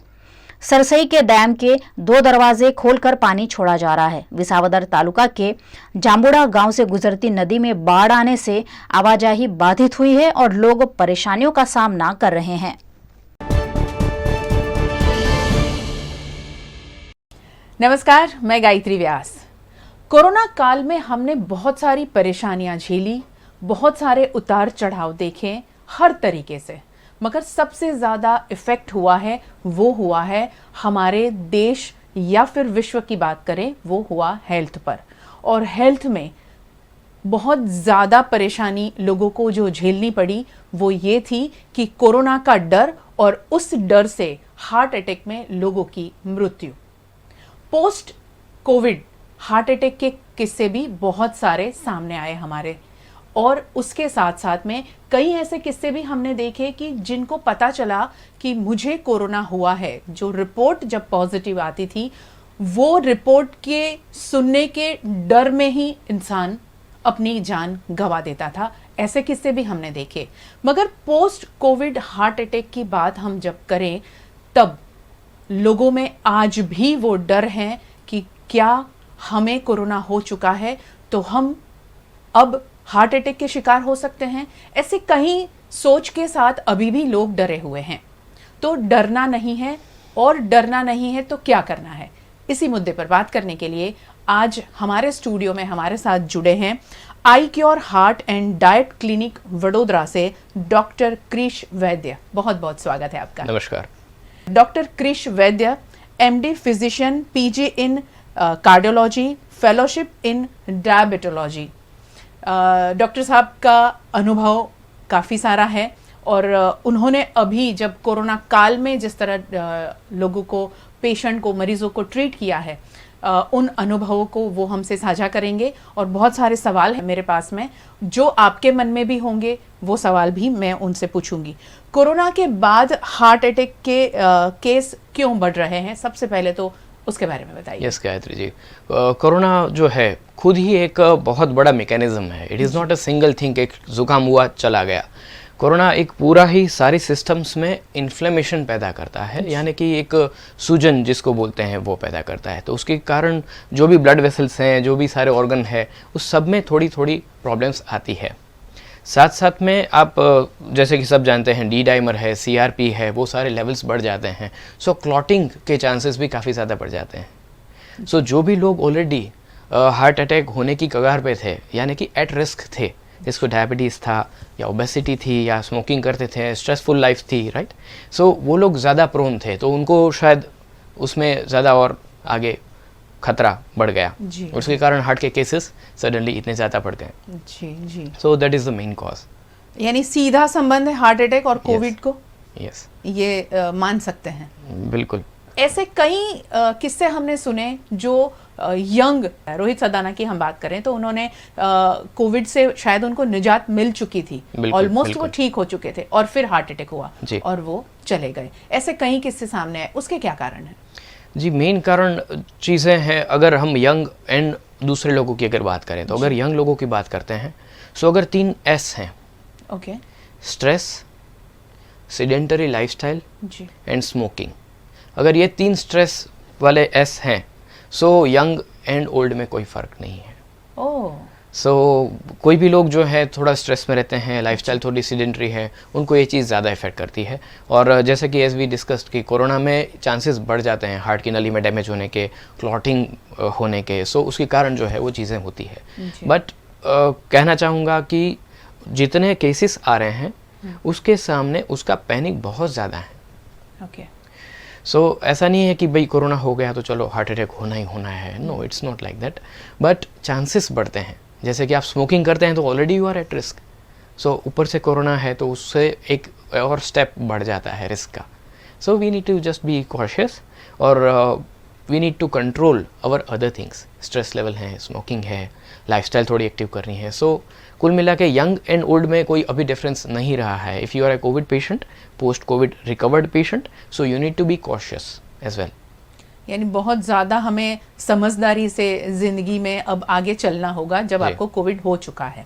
सरसई के डैम के 2 दरवाजे खोलकर पानी छोड़ा जा रहा है। विसावदर तालुका के जांबुड़ा गांव से गुजरती नदी में बाढ़ आने से आवाजाही बाधित हुई है और लोग परेशानियों का सामना कर रहे हैं। नमस्कार, मैं गायत्री व्यास। कोरोना काल में हमने बहुत सारी परेशानियां झेली, बहुत सारे उतार चढ़ाव देखे हर तरीके से, मगर सबसे ज़्यादा इफ़ेक्ट हुआ है वो हुआ है हमारे देश या फिर विश्व की बात करें वो हुआ हेल्थ पर। और हेल्थ में बहुत ज़्यादा परेशानी लोगों को जो झेलनी पड़ी वो ये थी कि कोरोना का डर और उस डर से हार्ट अटैक में लोगों की मृत्यु। पोस्ट कोविड हार्ट अटैक के किस्से भी बहुत सारे सामने आए हमारे, और उसके साथ साथ में कई ऐसे किस्से भी हमने देखे कि जिनको पता चला कि मुझे कोरोना हुआ है, जो रिपोर्ट जब पॉजिटिव आती थी वो रिपोर्ट के सुनने के डर में ही इंसान अपनी जान गंवा देता था। ऐसे किस्से भी हमने देखे। मगर पोस्ट कोविड हार्ट अटैक की बात हम जब करें तब लोगों में आज भी वो डर है कि क्या हमें कोरोना हो चुका है तो हम अब हार्ट अटैक के शिकार हो सकते हैं। ऐसे कई सोच के साथ अभी भी लोग डरे हुए हैं। तो डरना नहीं है, और डरना नहीं है तो क्या करना है, इसी मुद्दे पर बात करने के लिए आज हमारे स्टूडियो में हमारे साथ जुड़े हैं I cure heart and diet clinic Vadodara से डॉक्टर क्रिश वैद्य। बहुत बहुत स्वागत है आपका। नमस्कार। Doctor Krrish Vaidya, MD physician, PG in cardiology, fellowship in diabetology. Doctor साहब का अनुभव काफ़ी सारा है और उन्होंने अभी जब कोरोना काल में जिस तरह लोगों को, पेशेंट को, मरीजों को ट्रीट किया है, उन अनुभवों को वो हमसे साझा करेंगे। और बहुत सारे सवाल हैं मेरे पास में जो आपके मन में भी होंगे, वो सवाल भी मैं उनसे पूछूंगी। कोरोना के बाद हार्ट अटैक के केस क्यों बढ़ रहे हैं, सबसे पहले तो उसके बारे में बताइए। यस गायत्री जी, कोरोना जो है खुद ही एक बहुत बड़ा मैकेनिज्म है। It is not a single thing, एक जुकाम हुआ चला गया। कोरोना एक पूरा ही सारी सिस्टम्स में इन्फ्लेमेशन पैदा करता है, यानी कि एक सूजन जिसको बोलते हैं वो पैदा करता है। तो उसके कारण जो भी ब्लड वेसल्स हैं, जो भी सारे ऑर्गन है, उस सब में थोड़ी थोड़ी प्रॉब्लम्स आती है। साथ साथ में आप जैसे कि सब जानते हैं डी डाइमर है, CRP है, वो सारे लेवल्स बढ़ जाते हैं। सो क्लॉटिंग के चांसेस भी काफ़ी ज़्यादा बढ़ जाते हैं। सो जो भी लोग ऑलरेडी हार्ट अटैक होने की कगार पे थे, यानी कि एट रिस्क थे, जिसको डायबिटीज़ था या ओबेसिटी थी या स्मोकिंग करते थे, स्ट्रेसफुल लाइफ थी, राइट, सो वो लोग ज़्यादा प्रोन थे, तो उनको शायद उसमें ज़्यादा और आगे खतरा बढ़ गया। उसके कारण हार्ट के केसेस सडनली इतने ज़्यादा बढ़ गए। जी जी। So that is the main cause. यानी सीधा संबंध है हार्ट अटैक और कोविड को। यस, ये मान सकते हैं। बिल्कुल। ऐसे कई किस्से हमने सुने जो यंग, रोहित सदाना की हम बात करें तो उन्होंने कोविड से शायद उनको निजात मिल चुकी थी, ऑलमोस्ट वो ठीक हो चुके थे और फिर हार्ट अटैक हुआ और वो चले गए। ऐसे कई किस्से सामने आए, उसके क्या कारण है? जी मेन कारण चीज़ें हैं, अगर हम यंग एंड दूसरे लोगों की अगर बात करें तो अगर यंग लोगों की बात करते हैं सो अगर 3 S हैं, ओके, स्ट्रेस, सेडेंटरी लाइफस्टाइल जी, एंड स्मोकिंग, अगर ये 3 स्ट्रेस वाले S हैं सो यंग एंड ओल्ड में कोई फ़र्क नहीं है। ओह, सो कोई भी लोग जो है थोड़ा स्ट्रेस में रहते हैं, लाइफस्टाइल थोड़ी सीडेंटरी है, उनको ये चीज़ ज़्यादा इफेक्ट करती है। और जैसे कि एज वी डिस्कस्ड कि कोरोना में चांसेस बढ़ जाते हैं हार्ट की नली में डैमेज होने के, क्लॉटिंग होने के, सो उसके कारण जो है वो चीज़ें होती है। बट कहना चाहूँगा कि जितने केसेस आ रहे हैं उसके सामने उसका पैनिक बहुत ज़्यादा है। ओके, सो ऐसा नहीं है कि भाई कोरोना हो गया तो चलो हार्ट अटैक होना ही होना है, no, it's not like that, but chances बढ़ते हैं। जैसे कि आप स्मोकिंग करते हैं तो already you are at risk, so ऊपर से कोरोना है तो उससे एक और स्टेप बढ़ जाता है रिस्क का। So we need to just be cautious और we need to control our other things, stress level है, स्मोकिंग है, लाइफस्टाइल थोड़ी एक्टिव करनी है। सो कुल मिला के यंग एंड ओल्ड में कोई अभी डिफरेंस नहीं रहा है। If you are a covid patient, post covid recovered patient, so you need to be cautious as well. यानी बहुत ज़्यादा हमें समझदारी से ज़िंदगी में अब आगे चलना होगा जब आपको कोविड हो चुका है।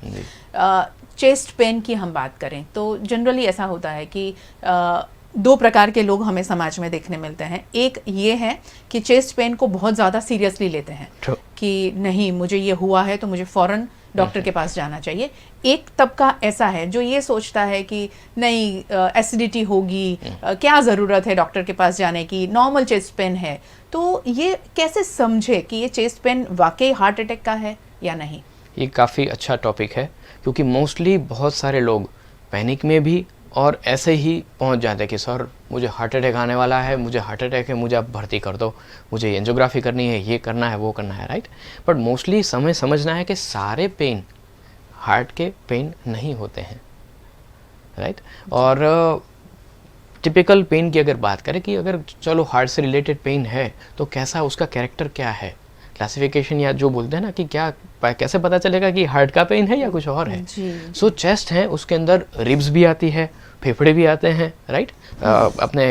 चेस्ट पेन की हम बात करें तो जनरली ऐसा होता है कि 2 प्रकार के लोग हमें समाज में देखने मिलते हैं। एक ये है कि चेस्ट पेन को बहुत ज़्यादा सीरियसली लेते हैं कि नहीं, मुझे ये हुआ है तो मुझे फ़ौरन डॉक्टर के पास जाना चाहिए। एक तबका ऐसा है जो ये सोचता है कि नहीं, एसिडिटी होगी, क्या ज़रूरत है डॉक्टर के पास जाने की, नॉर्मल चेस्ट पेन है। तो ये कैसे समझे कि ये चेस्ट पेन वाकई हार्ट अटैक का है या नहीं? ये काफ़ी अच्छा टॉपिक है क्योंकि मोस्टली बहुत सारे लोग पैनिक में भी और ऐसे ही पहुंच जाते हैं कि सर मुझे हार्ट अटैक आने वाला है, मुझे हार्ट अटैक है, मुझे आप भर्ती कर दो, मुझे एंजियोग्राफी करनी है, ये करना है, वो करना है, राइट। बट मोस्टली हमें समझना है कि सारे पेन हार्ट के पेन नहीं होते हैं, राइट। और टिपिकल पेन की अगर बात करें कि अगर चलो हार्ट से रिलेटेड पेन है तो कैसा उसका कैरेक्टर क्या है, क्लासिफिकेशन या जो बोलते हैं ना कि क्या कैसे पता चलेगा कि हार्ट का पेन है या कुछ और है। सो चेस्ट है, उसके अंदर रिब्स भी आती है, फेफड़े भी आते हैं, राइट। अपने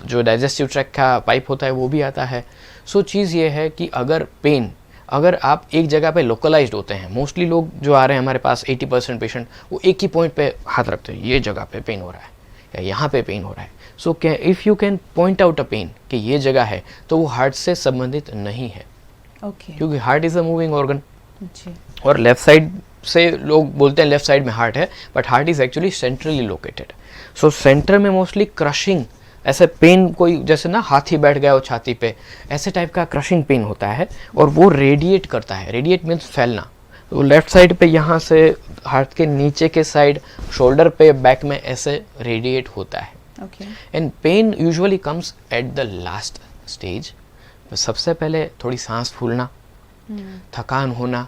जो डाइजेस्टिव ट्रैक्ट का पाइप होता है वो भी आता है। सो चीज़ ये है कि अगर पेन अगर आप एक जगह पे लोकलाइज्ड होते हैं, मोस्टली लोग जो आ रहे हैं हमारे पास 80% पेशेंट वो एक ही पॉइंट पे हाथ रखते हैं, ये जगह पे पेन हो रहा है या यहाँ पे पेन हो रहा है। So if you can point out a pain कि ये जगह है तो वो हार्ट से संबंधित नहीं है, क्योंकि heart is a moving organ. और लेफ्ट साइड से लोग बोलते हैं लेफ्ट साइड में हार्ट है, but heart is actually centrally located. So centre में मोस्टली क्रशिंग, ऐसे पेन कोई जैसे ना हाथी बैठ गया हो छाती पे, ऐसे टाइप का क्रशिंग पेन होता है और वो रेडिएट करता है। रेडिएट मीन्स फैलना। तो लेफ्ट साइड पे यहाँ से हार्ट के नीचे के साइड, शोल्डर पे, बैक में ऐसे रेडिएट होता है। And pain usually comes at the last stage. सबसे पहले थोड़ी सांस फूलना, थकान होना,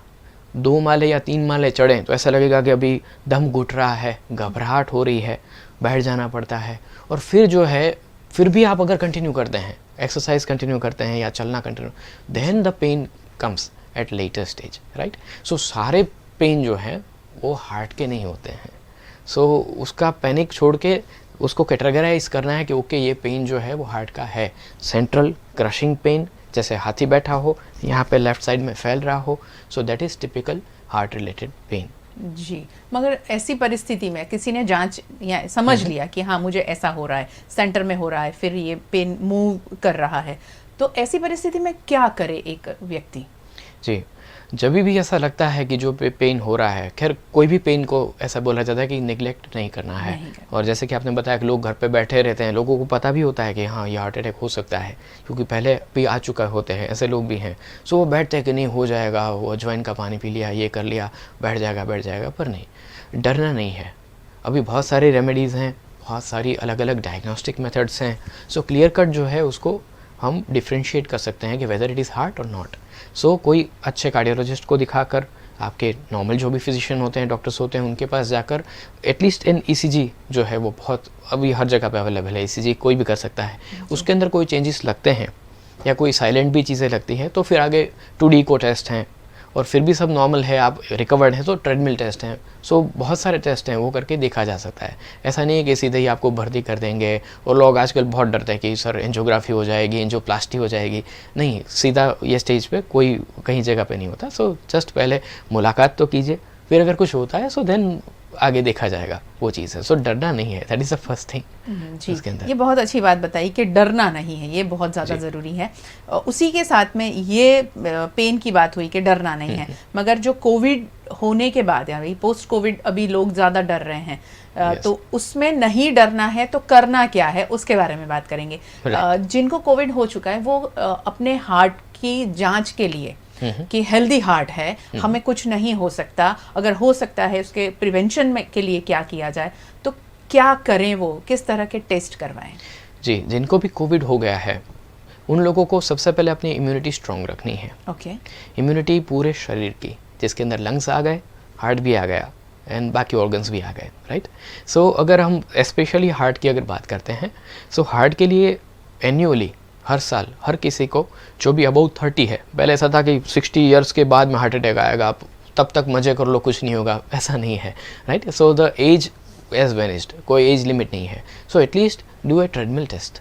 2 माले या 3 माले चढ़ें तो ऐसा लगेगा कि अभी दम घुट रहा है, घबराहट हो रही है, बैठ जाना पड़ता है। और फिर जो है, फिर भी आप अगर कंटिन्यू करते हैं, एक्सरसाइज कंटिन्यू करते हैं या चलना continue, then the pain comes at later stage, right. So सारे पेन जो हैं वो हार्ट के नहीं होते हैं। सो उसका पैनिक छोड़ के उसको कैटेगराइज करना है कि ओके ये पेन जो है वो हार्ट का है। सेंट्रल क्रशिंग पेन, जैसे हाथी बैठा हो, यहाँ पे लेफ्ट साइड में फैल रहा हो, so that is typical heart related pain. जी, मगर ऐसी परिस्थिति में किसी ने जांच या समझ लिया कि हाँ मुझे ऐसा हो रहा है, सेंटर में हो रहा है, फिर ये पेन मूव कर रहा है, तो ऐसी परिस्थिति में क्या करे एक व्यक्ति? जी, जब भी ऐसा लगता है कि जो पेन हो रहा है, खैर कोई भी पेन को ऐसा बोला जाता है कि निगलेक्ट नहीं करना है। और जैसे कि आपने बताया कि लोग घर पे बैठे रहते हैं, लोगों को पता भी होता है कि हाँ ये हार्ट अटैक हो सकता है, क्योंकि पहले भी आ चुका होते हैं, ऐसे लोग भी हैं। सो वो बैठते हैं कि नहीं हो जाएगा, वो अजवाइन का पानी पी लिया, ये कर लिया, बैठ जाएगा, पर नहीं, डरना नहीं है। अभी बहुत सारी रेमेडीज़ हैं, बहुत सारी अलग अलग डायग्नोस्टिक मेथड्स हैं। सो क्लियर कट जो है उसको हम डिफ्रेंशिएट कर सकते हैं कि वेदर इट इज़ हार्ट और नॉट। सो कोई अच्छे कार्डियोलॉजिस्ट को दिखाकर, आपके नॉर्मल जो भी फिजिशियन होते हैं, डॉक्टर्स होते हैं, उनके पास जाकर एटलीस्ट इन ईसीजी जो है वो बहुत अभी हर जगह पे अवेलेबल है, ईसीजी कोई भी कर सकता है। उसके अंदर कोई चेंजेस लगते हैं या कोई साइलेंट भी चीज़ें लगती हैं तो फिर आगे 2D को टेस्ट हैं, और फिर भी सब नॉर्मल है, आप रिकवर्ड हैं, तो ट्रेडमिल टेस्ट हैं। सो बहुत सारे टेस्ट हैं, वो करके देखा जा सकता है। ऐसा नहीं है कि सीधे ही आपको भर्ती कर देंगे। और लोग आजकल बहुत डरते हैं कि सर एंजियोग्राफी हो जाएगी, एंजियोप्लास्टी हो जाएगी। नहीं, सीधा ये स्टेज पे कोई कहीं जगह पे नहीं होता। सो जस्ट पहले मुलाकात तो कीजिए, फिर अगर कुछ होता है सो देन आगे देखा जाएगा, वो चीज़ है। सो डरना नहीं है, that is the first thing जी, इसके अंदर। ये बहुत अच्छी बात बताई कि डरना नहीं है, ये बहुत ज़्यादा ज़रूरी है। उसी के साथ में ये पेन की बात हुई कि डरना नहीं है, मगर जो कोविड होने के बाद या पोस्ट कोविड अभी लोग ज़्यादा डर रहे हैं, तो उसमें नहीं डरना है तो करना क्या है, उसके बारे में बात करेंगे। जिनको कोविड हो चुका है वो अपने हार्ट की जांच के लिए कि हेल्दी हार्ट है, हमें कुछ नहीं हो सकता, अगर हो सकता है उसके प्रिवेंशन में के लिए क्या किया जाए, तो क्या करें, वो किस तरह के टेस्ट करवाएं? जी, जिनको भी कोविड हो गया है उन लोगों को सबसे पहले अपनी इम्यूनिटी स्ट्रॉन्ग रखनी है। ओके, इम्यूनिटी पूरे शरीर की, जिसके अंदर लंग्स आ गए, हार्ट भी आ गया एंड बाकी ऑर्गन्स भी आ गए, राइट। सो अगर हम स्पेशली हार्ट की अगर बात करते हैं, सो हार्ट के लिए एन्युअली हर साल हर किसी को जो भी अबाउट 30 है, पहले ऐसा था कि 60 ईयर्स के बाद में हार्ट अटैक आएगा, आप तब तक मजे कर लो, कुछ नहीं होगा, ऐसा नहीं है, right. So the age as vanished, कोई एज लिमिट नहीं है। So at least do a treadmill test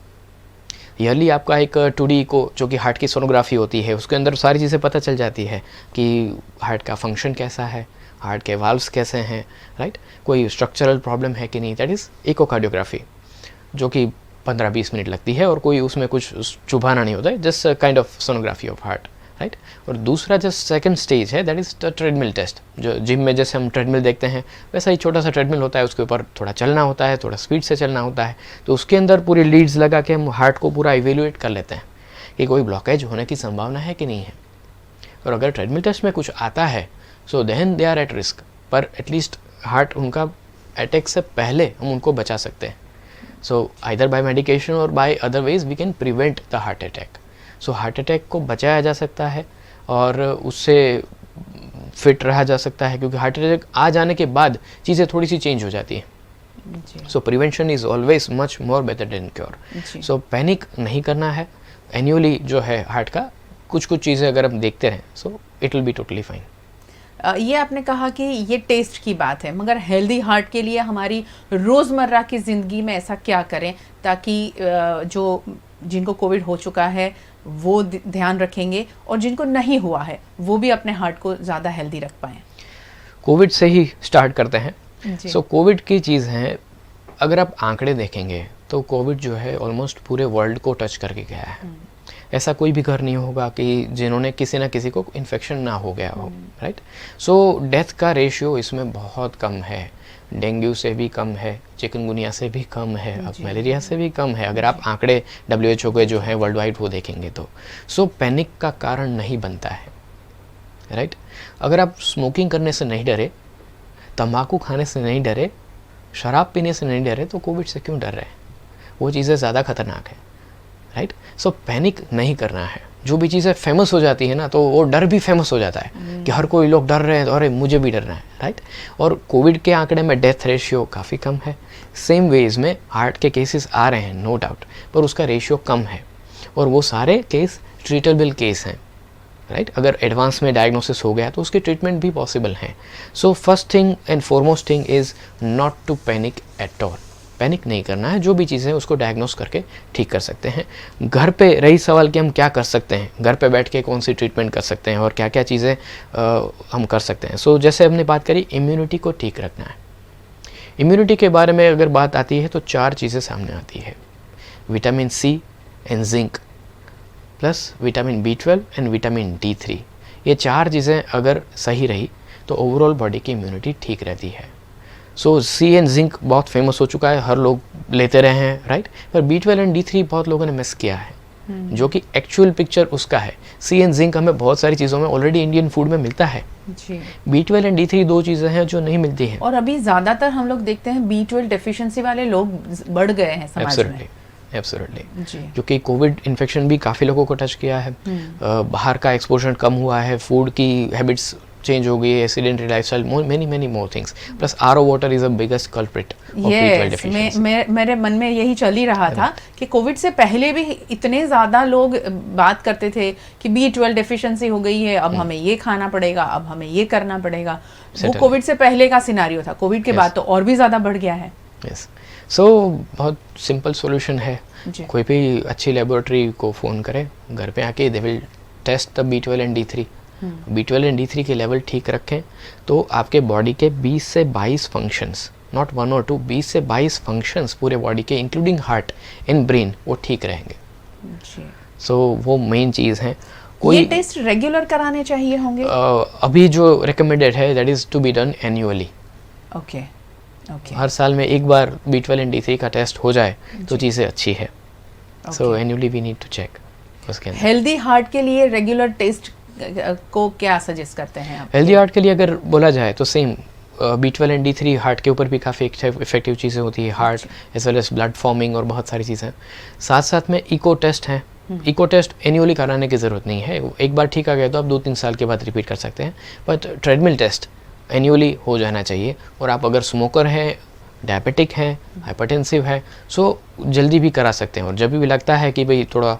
yearly. आपका एक 2D को जो कि हार्ट की सोनोग्राफी होती है, उसके अंदर सारी चीज़ें पता चल जाती है कि हार्ट का फंक्शन कैसा है, हार्ट के वाल्व्स कैसे हैं, राइट, कोई स्ट्रक्चरल प्रॉब्लम है कि नहीं, दैट इज़ इकोकार्डियोग्राफी, जो कि 15-20 मिनट लगती है और कोई उसमें कुछ चुभाना नहीं होता है, just kind of sonography of heart, right. और दूसरा जो सेकंड स्टेज है that is the treadmill test. जो जिम में जैसे हम ट्रेडमिल देखते हैं वैसा ही छोटा सा ट्रेडमिल होता है, उसके ऊपर थोड़ा चलना होता है, थोड़ा स्पीड से चलना होता है। तो उसके अंदर पूरी लीड्स लगा के हम हार्ट को पूरा इवेल्युएट कर लेते हैं कि कोई ब्लॉकेज होने की संभावना है कि नहीं है। और अगर ट्रेडमिल टेस्ट में कुछ आता है so then they are at risk, पर एटलीस्ट हार्ट उनका अटैक से पहले हम उनको बचा सकते हैं। सो आइदर बाय मेडिकेशन और by other ways we can prevent the heart attack. So heart attack को बचाया जा सकता है और उससे फिट रहा जा सकता है, क्योंकि हार्ट अटैक आ जाने के बाद चीज़ें थोड़ी सी चेंज हो जाती हैं। सो prevention is always much more better than cure. So panic नहीं करना है। एन्युअली जो है हार्ट का कुछ चीज़ें अगर हम देखते रहें so it will be totally fine. ये आपने कहा कि ये टेस्ट की बात है, मगर हेल्दी हार्ट के लिए हमारी रोज़मर्रा की ज़िंदगी में ऐसा क्या करें ताकि जो जिनको कोविड हो चुका है वो ध्यान रखेंगे और जिनको नहीं हुआ है वो भी अपने हार्ट को ज़्यादा हेल्दी रख पाएँ? कोविड से ही स्टार्ट करते हैं। सो कोविड की चीज़ है, अगर आप आंकड़े देखेंगे तो कोविड जो है ऑलमोस्ट पूरे वर्ल्ड को टच करके गया है। ऐसा कोई भी घर नहीं होगा कि जिन्होंने किसी ना किसी को इन्फेक्शन ना हो गया हो, राइट। सो डेथ का रेशियो इसमें बहुत कम है, डेंगू से भी कम है, चिकनगुनिया से भी कम है, अब मलेरिया से भी कम है, अगर आप आंकड़े WHO के जो हैं वर्ल्ड वाइड वो देखेंगे तो। सो पैनिक का कारण नहीं बनता है, राइट। अगर आप स्मोकिंग करने से नहीं डरे, तंबाकू खाने से नहीं डरे, शराब पीने से नहीं डरे, तो कोविड से क्यों डर रहे हैं? वो चीज़ें ज़्यादा खतरनाक है, राइट। सो पैनिक नहीं करना है। जो भी चीज़ें फेमस हो जाती है ना तो वो डर भी फेमस हो जाता है कि हर कोई लोग डर रहे हैं तो अरे मुझे भी डरना है, राइट। और कोविड के आंकड़े में डेथ रेशियो काफ़ी कम है। सेम वेज में हार्ट के केसेस आ रहे हैं नो डाउट, पर उसका रेशियो कम है और वो सारे केस ट्रीटेबल केस हैं, राइट। अगर एडवांस में डायग्नोसिस हो गया तो उसकी ट्रीटमेंट भी पॉसिबल है। So first thing and foremost thing is not to panic at all. Panic नहीं करना है, जो भी चीज़ें उसको डायग्नोस करके ठीक कर सकते हैं। घर पे रही सवाल कि हम क्या कर सकते हैं, घर पे बैठ के कौन सी ट्रीटमेंट कर सकते हैं और क्या क्या चीज़ें हम कर सकते हैं। सो जैसे हमने बात करी इम्यूनिटी को ठीक रखना है। इम्यूनिटी के बारे में अगर बात आती है तो 4 चीज़ें सामने आती है, vitamin C and zinc plus vitamin B12 and vitamin D3। ये 4 चीज़ें अगर सही रही तो ओवरऑल बॉडी की इम्यूनिटी ठीक रहती है। सो C एंड जिंक बहुत फेमस हो चुका है, हर लोग लेते रहे हैं, राइट। पर B12 एंड D3 बहुत लोगों ने मिस किया है, जो कि एक्चुअल पिक्चर उसका है। C एंड जिंक हमें बहुत सारी चीज़ों में ऑलरेडी इंडियन फूड में मिलता है जी। B12 एंड D3 2 चीज़ें हैं जो नहीं मिलती हैं। और अभी ज़्यादातर हम लोग देखते हैं B12 डेफिशिएंसी वाले लोग बढ़ गए हैं समाज में। एब्सोल्युटली, क्योंकि कोविड इन्फेक्शन भी काफ़ी लोगों को टच किया है। बाहर का एक्सपोजर कम हुआ है, फूड की हैबिट्स चेंज हो गई है, sedentary lifestyle, many more things, plus RO water is a biggest culprit of B12 deficiency. मेरे मन में यही चल ही रहा था कि कोविड से पहले भी इतने ज़्यादा लोग बात करते थे कि B12 डेफिशिएंसी हो गई है, अब हमें ये खाना पड़ेगा, अब हमें ये करना पड़ेगा। वो कोविड से पहले का सिनारियो था, कोविड के बाद तो और भी ज़्यादा बढ़ गया है। यस, सो बहुत सिंपल सॉल्यूशन है, कोई भी अच्छी लेबोरेटरी को फ़ोन करे, घर पे आके they will test the B12 and D3। B12 and D3 के लेवल ठीक रखें तो आपके बॉडी के 20 से 22 फंक्शंस, नॉट 1 और 2, 20 से 22 फंक्शंस पूरे बॉडी के इंक्लूडिंग हार्ट एंड ब्रेन वो ठीक रहेंगे। सो वो मेन चीज़ है। ये टेस्ट रेगुलर कराने चाहिए होंगे? अभी जो रिकमेंडेड है that is to be done annually. Okay, हर साल में एक बार B12 एंड D3 का टेस्ट हो जाए तो चीज़ें अच्छी है। So annually we need to check उसके अंदर। हेल्दी हार्ट के लिए रेगुलर टेस्ट को क्या सजेस्ट करते हैं आप? हेल्दी हार्ट के लिए अगर बोला जाए तो same B12 and D3 heart के ऊपर भी काफ़ी इफेक्टिव चीज़ें होती है, heart as well as blood forming और बहुत सारी चीज़ें। साथ साथ में इको टेस्ट हैं। इको टेस्ट एनुअली कराने की ज़रूरत नहीं है, एक बार ठीक आ गया तो आप 2-3 साल के बाद रिपीट कर सकते हैं, बट ट्रेडमिल टेस्ट एनुअली हो जाना चाहिए। और आप अगर स्मोकर हैं, डायबिटिक हैं, हाइपरटेंसिव है, सो जल्दी भी करा सकते हैं। और जब भी लगता है कि भाई थोड़ा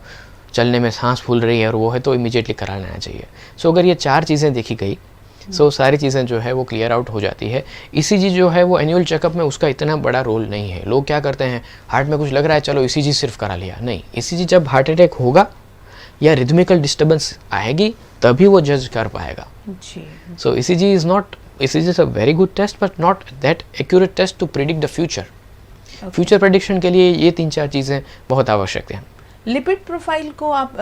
चलने में सांस फूल रही है और वो है तो इमीडिएटली करा लेना चाहिए। सो अगर ये 4 चीज़ें देखी गई सो सारी चीज़ें जो है वो क्लियर आउट हो जाती है। ECG जो है वो एनुअल चेकअप में उसका इतना बड़ा रोल नहीं है। लोग क्या करते हैं, हार्ट में कुछ लग रहा है चलो ECG सिर्फ करा लिया, नहीं, ECG जब हार्ट अटैक होगा या रिदमिकल डिस्टर्बेंस आएगी तभी वो जज कर पाएगा। सो ECG is a very good test but not that accurate test to predict the future. Future prediction के लिए ये 3-4 चीज़ें बहुत आवश्यक हैं। लिपिड प्रोफाइल को आप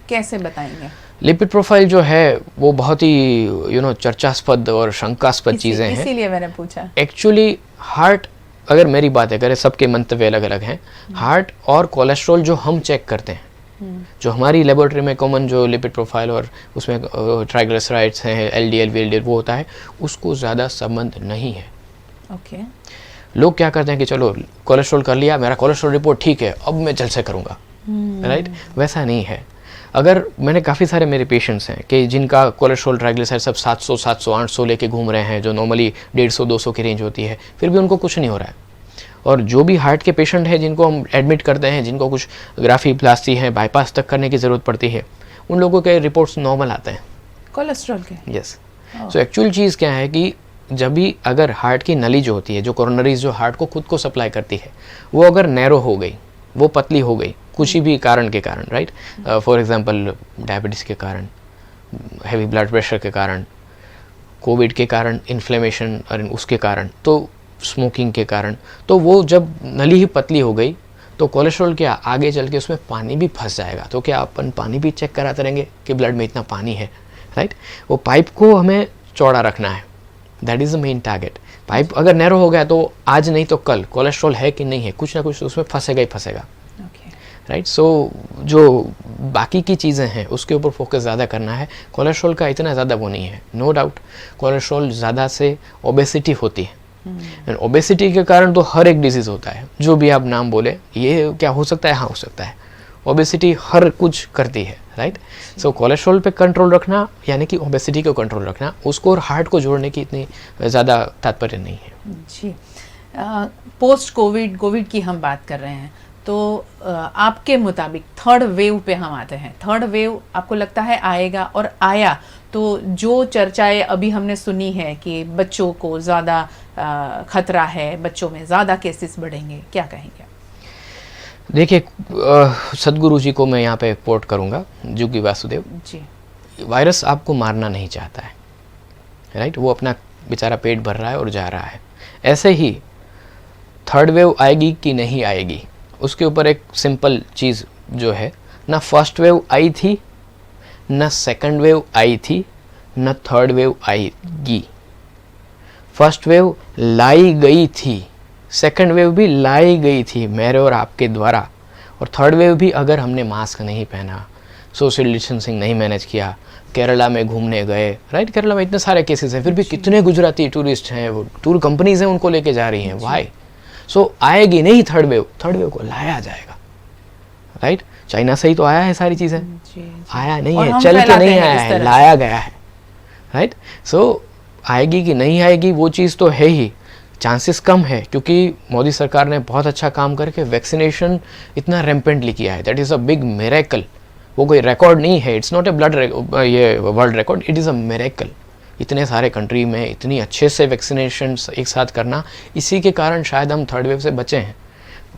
कैसे बताएंगे? लिपिड प्रोफाइल जो है वो बहुत ही चर्चास्पद और शंकास्पद चीज़ें हैं, इसीलिए मैंने पूछा। एक्चुअली हार्ट, अगर मेरी बात करें, सबके मंतव्य अलग अलग हैं। हार्ट और कोलेस्ट्रॉल जो हम चेक करते हैं, जो हमारी लेबोरेटरी में कॉमन जो लिपिड प्रोफाइल और उसमें ट्राइग्लिसराइड्स हैं, LDL VLDL वो होता है, उसको ज़्यादा संबंध नहीं है। ओके। लोग क्या करते हैं कि चलो कोलेस्ट्रॉल कर लिया, मेरा कोलेस्ट्रॉल रिपोर्ट ठीक है, अब मैं जल से करूँगा, राइट? वैसा नहीं है। अगर मैंने काफ़ी सारे मेरे पेशेंट्स हैं कि जिनका कोलेस्ट्रॉल ट्राइग्लिसराइड सब 700, 800 लेके घूम रहे हैं, जो नॉर्मली 150-200 की रेंज होती है, फिर भी उनको कुछ नहीं हो रहा है। और जो भी हार्ट के पेशेंट हैं जिनको हम एडमिट करते हैं, जिनको कुछ ग्राफी प्लास्टी है, बाईपास तक करने की ज़रूरत पड़ती है, उन लोगों के रिपोर्ट्स नॉर्मल आते हैं कोलेस्ट्रॉल के। यस। सो एक्चुअल चीज़ क्या है कि जब भी अगर हार्ट की नली जो होती है, जो कोरोनरीज जो हार्ट को खुद को सप्लाई करती है, वो अगर नैरो हो गई, वो पतली हो गई कुछ भी कारण के कारण, राइट? फॉर एग्जांपल डायबिटीज़ के कारण, हैवी ब्लड प्रेशर के कारण, कोविड के कारण, इन्फ्लेमेशन और उसके कारण, तो स्मोकिंग के कारण, तो वो जब नली ही पतली हो गई तो कोलेस्ट्रॉल क्या आगे चल के उसमें पानी भी फंस जाएगा। तो क्या अपन पानी भी चेक कराते रहेंगे कि ब्लड में इतना पानी है, राइट? वो पाइप को हमें चौड़ा रखना है, that is the main target. Pipe अगर नैरो हो गया तो आज नहीं तो कल कोलेस्ट्रॉल है कि नहीं है, कुछ ना कुछ उसमें फंसेगा ही फंसेगा, राइट? सो जो बाकी की चीज़ें हैं उसके ऊपर फोकस ज़्यादा करना है। कोलेस्ट्रॉल का इतना ज़्यादा वो नहीं है, नो डाउट। कोलेस्ट्रॉल ज़्यादा से ओबेसिटी होती है, एंड ओबेसिटी के कारण तो हर एक डिजीज़ होता है, जो भी आप नाम बोले। ये क्या हो सकता है? हाँ, हो सकता है। ओबेसिटी हर कुछ करती है, राइट? सो कोलेस्ट्रॉल पे कंट्रोल रखना यानी कि ओबेसिटी को कंट्रोल रखना, उसको और हार्ट को जोड़ने की इतनी ज़्यादा तात्पर्य नहीं है। जी। पोस्ट कोविड की हम बात कर रहे हैं, तो आपके मुताबिक थर्ड वेव पे हम आते हैं। थर्ड वेव आपको लगता है आएगा? और आया तो जो चर्चाएं अभी हमने सुनी है कि बच्चों को ज़्यादा खतरा है, बच्चों में ज़्यादा केसेस बढ़ेंगे, क्या कहेंगे? देखिए, सदगुरु जी को मैं यहाँ पे कोट करूँगा, जुगी वासुदेव जी। वायरस आपको मारना नहीं चाहता है, राइट? वो अपना बेचारा पेट भर रहा है और जा रहा है। ऐसे ही थर्ड वेव आएगी कि नहीं आएगी, उसके ऊपर एक सिंपल चीज़ जो है, ना फर्स्ट वेव आई थी, ना सेकंड वेव आई थी, ना थर्ड वेव आएगी। फर्स्ट वेव लाई गई थी, सेकंड वेव भी लाई गई थी मेरे और आपके द्वारा, और थर्ड वेव भी अगर हमने मास्क नहीं पहना, सोशल डिस्टेंसिंग नहीं मैनेज किया, केरला में घूमने गए, राइट? केरला में इतने सारे केसेस हैं, फिर भी कितने गुजराती टूरिस्ट हैं, वो टूर कंपनीज हैं उनको लेके जा रही हैं, वाई? सो आएगी नहीं थर्ड वेव को लाया जाएगा, राइट? चाइना से ही तो आया है सारी चीज़ें, आया नहीं है, चल के नहीं आया है, लाया गया है, राइट। सो आएगी कि नहीं आएगी वो चीज़ तो है ही, चांसेस कम है, क्योंकि मोदी सरकार ने बहुत अच्छा काम करके वैक्सीनेशन इतना रैम्पेंटली किया है। That is a big miracle. वो कोई रिकॉर्ड नहीं है, इट्स नॉट ए ये world record, it is a miracle. इतने सारे कंट्री में इतनी अच्छे से वैक्सीनेशन एक साथ करना, इसी के कारण शायद हम थर्ड वेव से बचे हैं।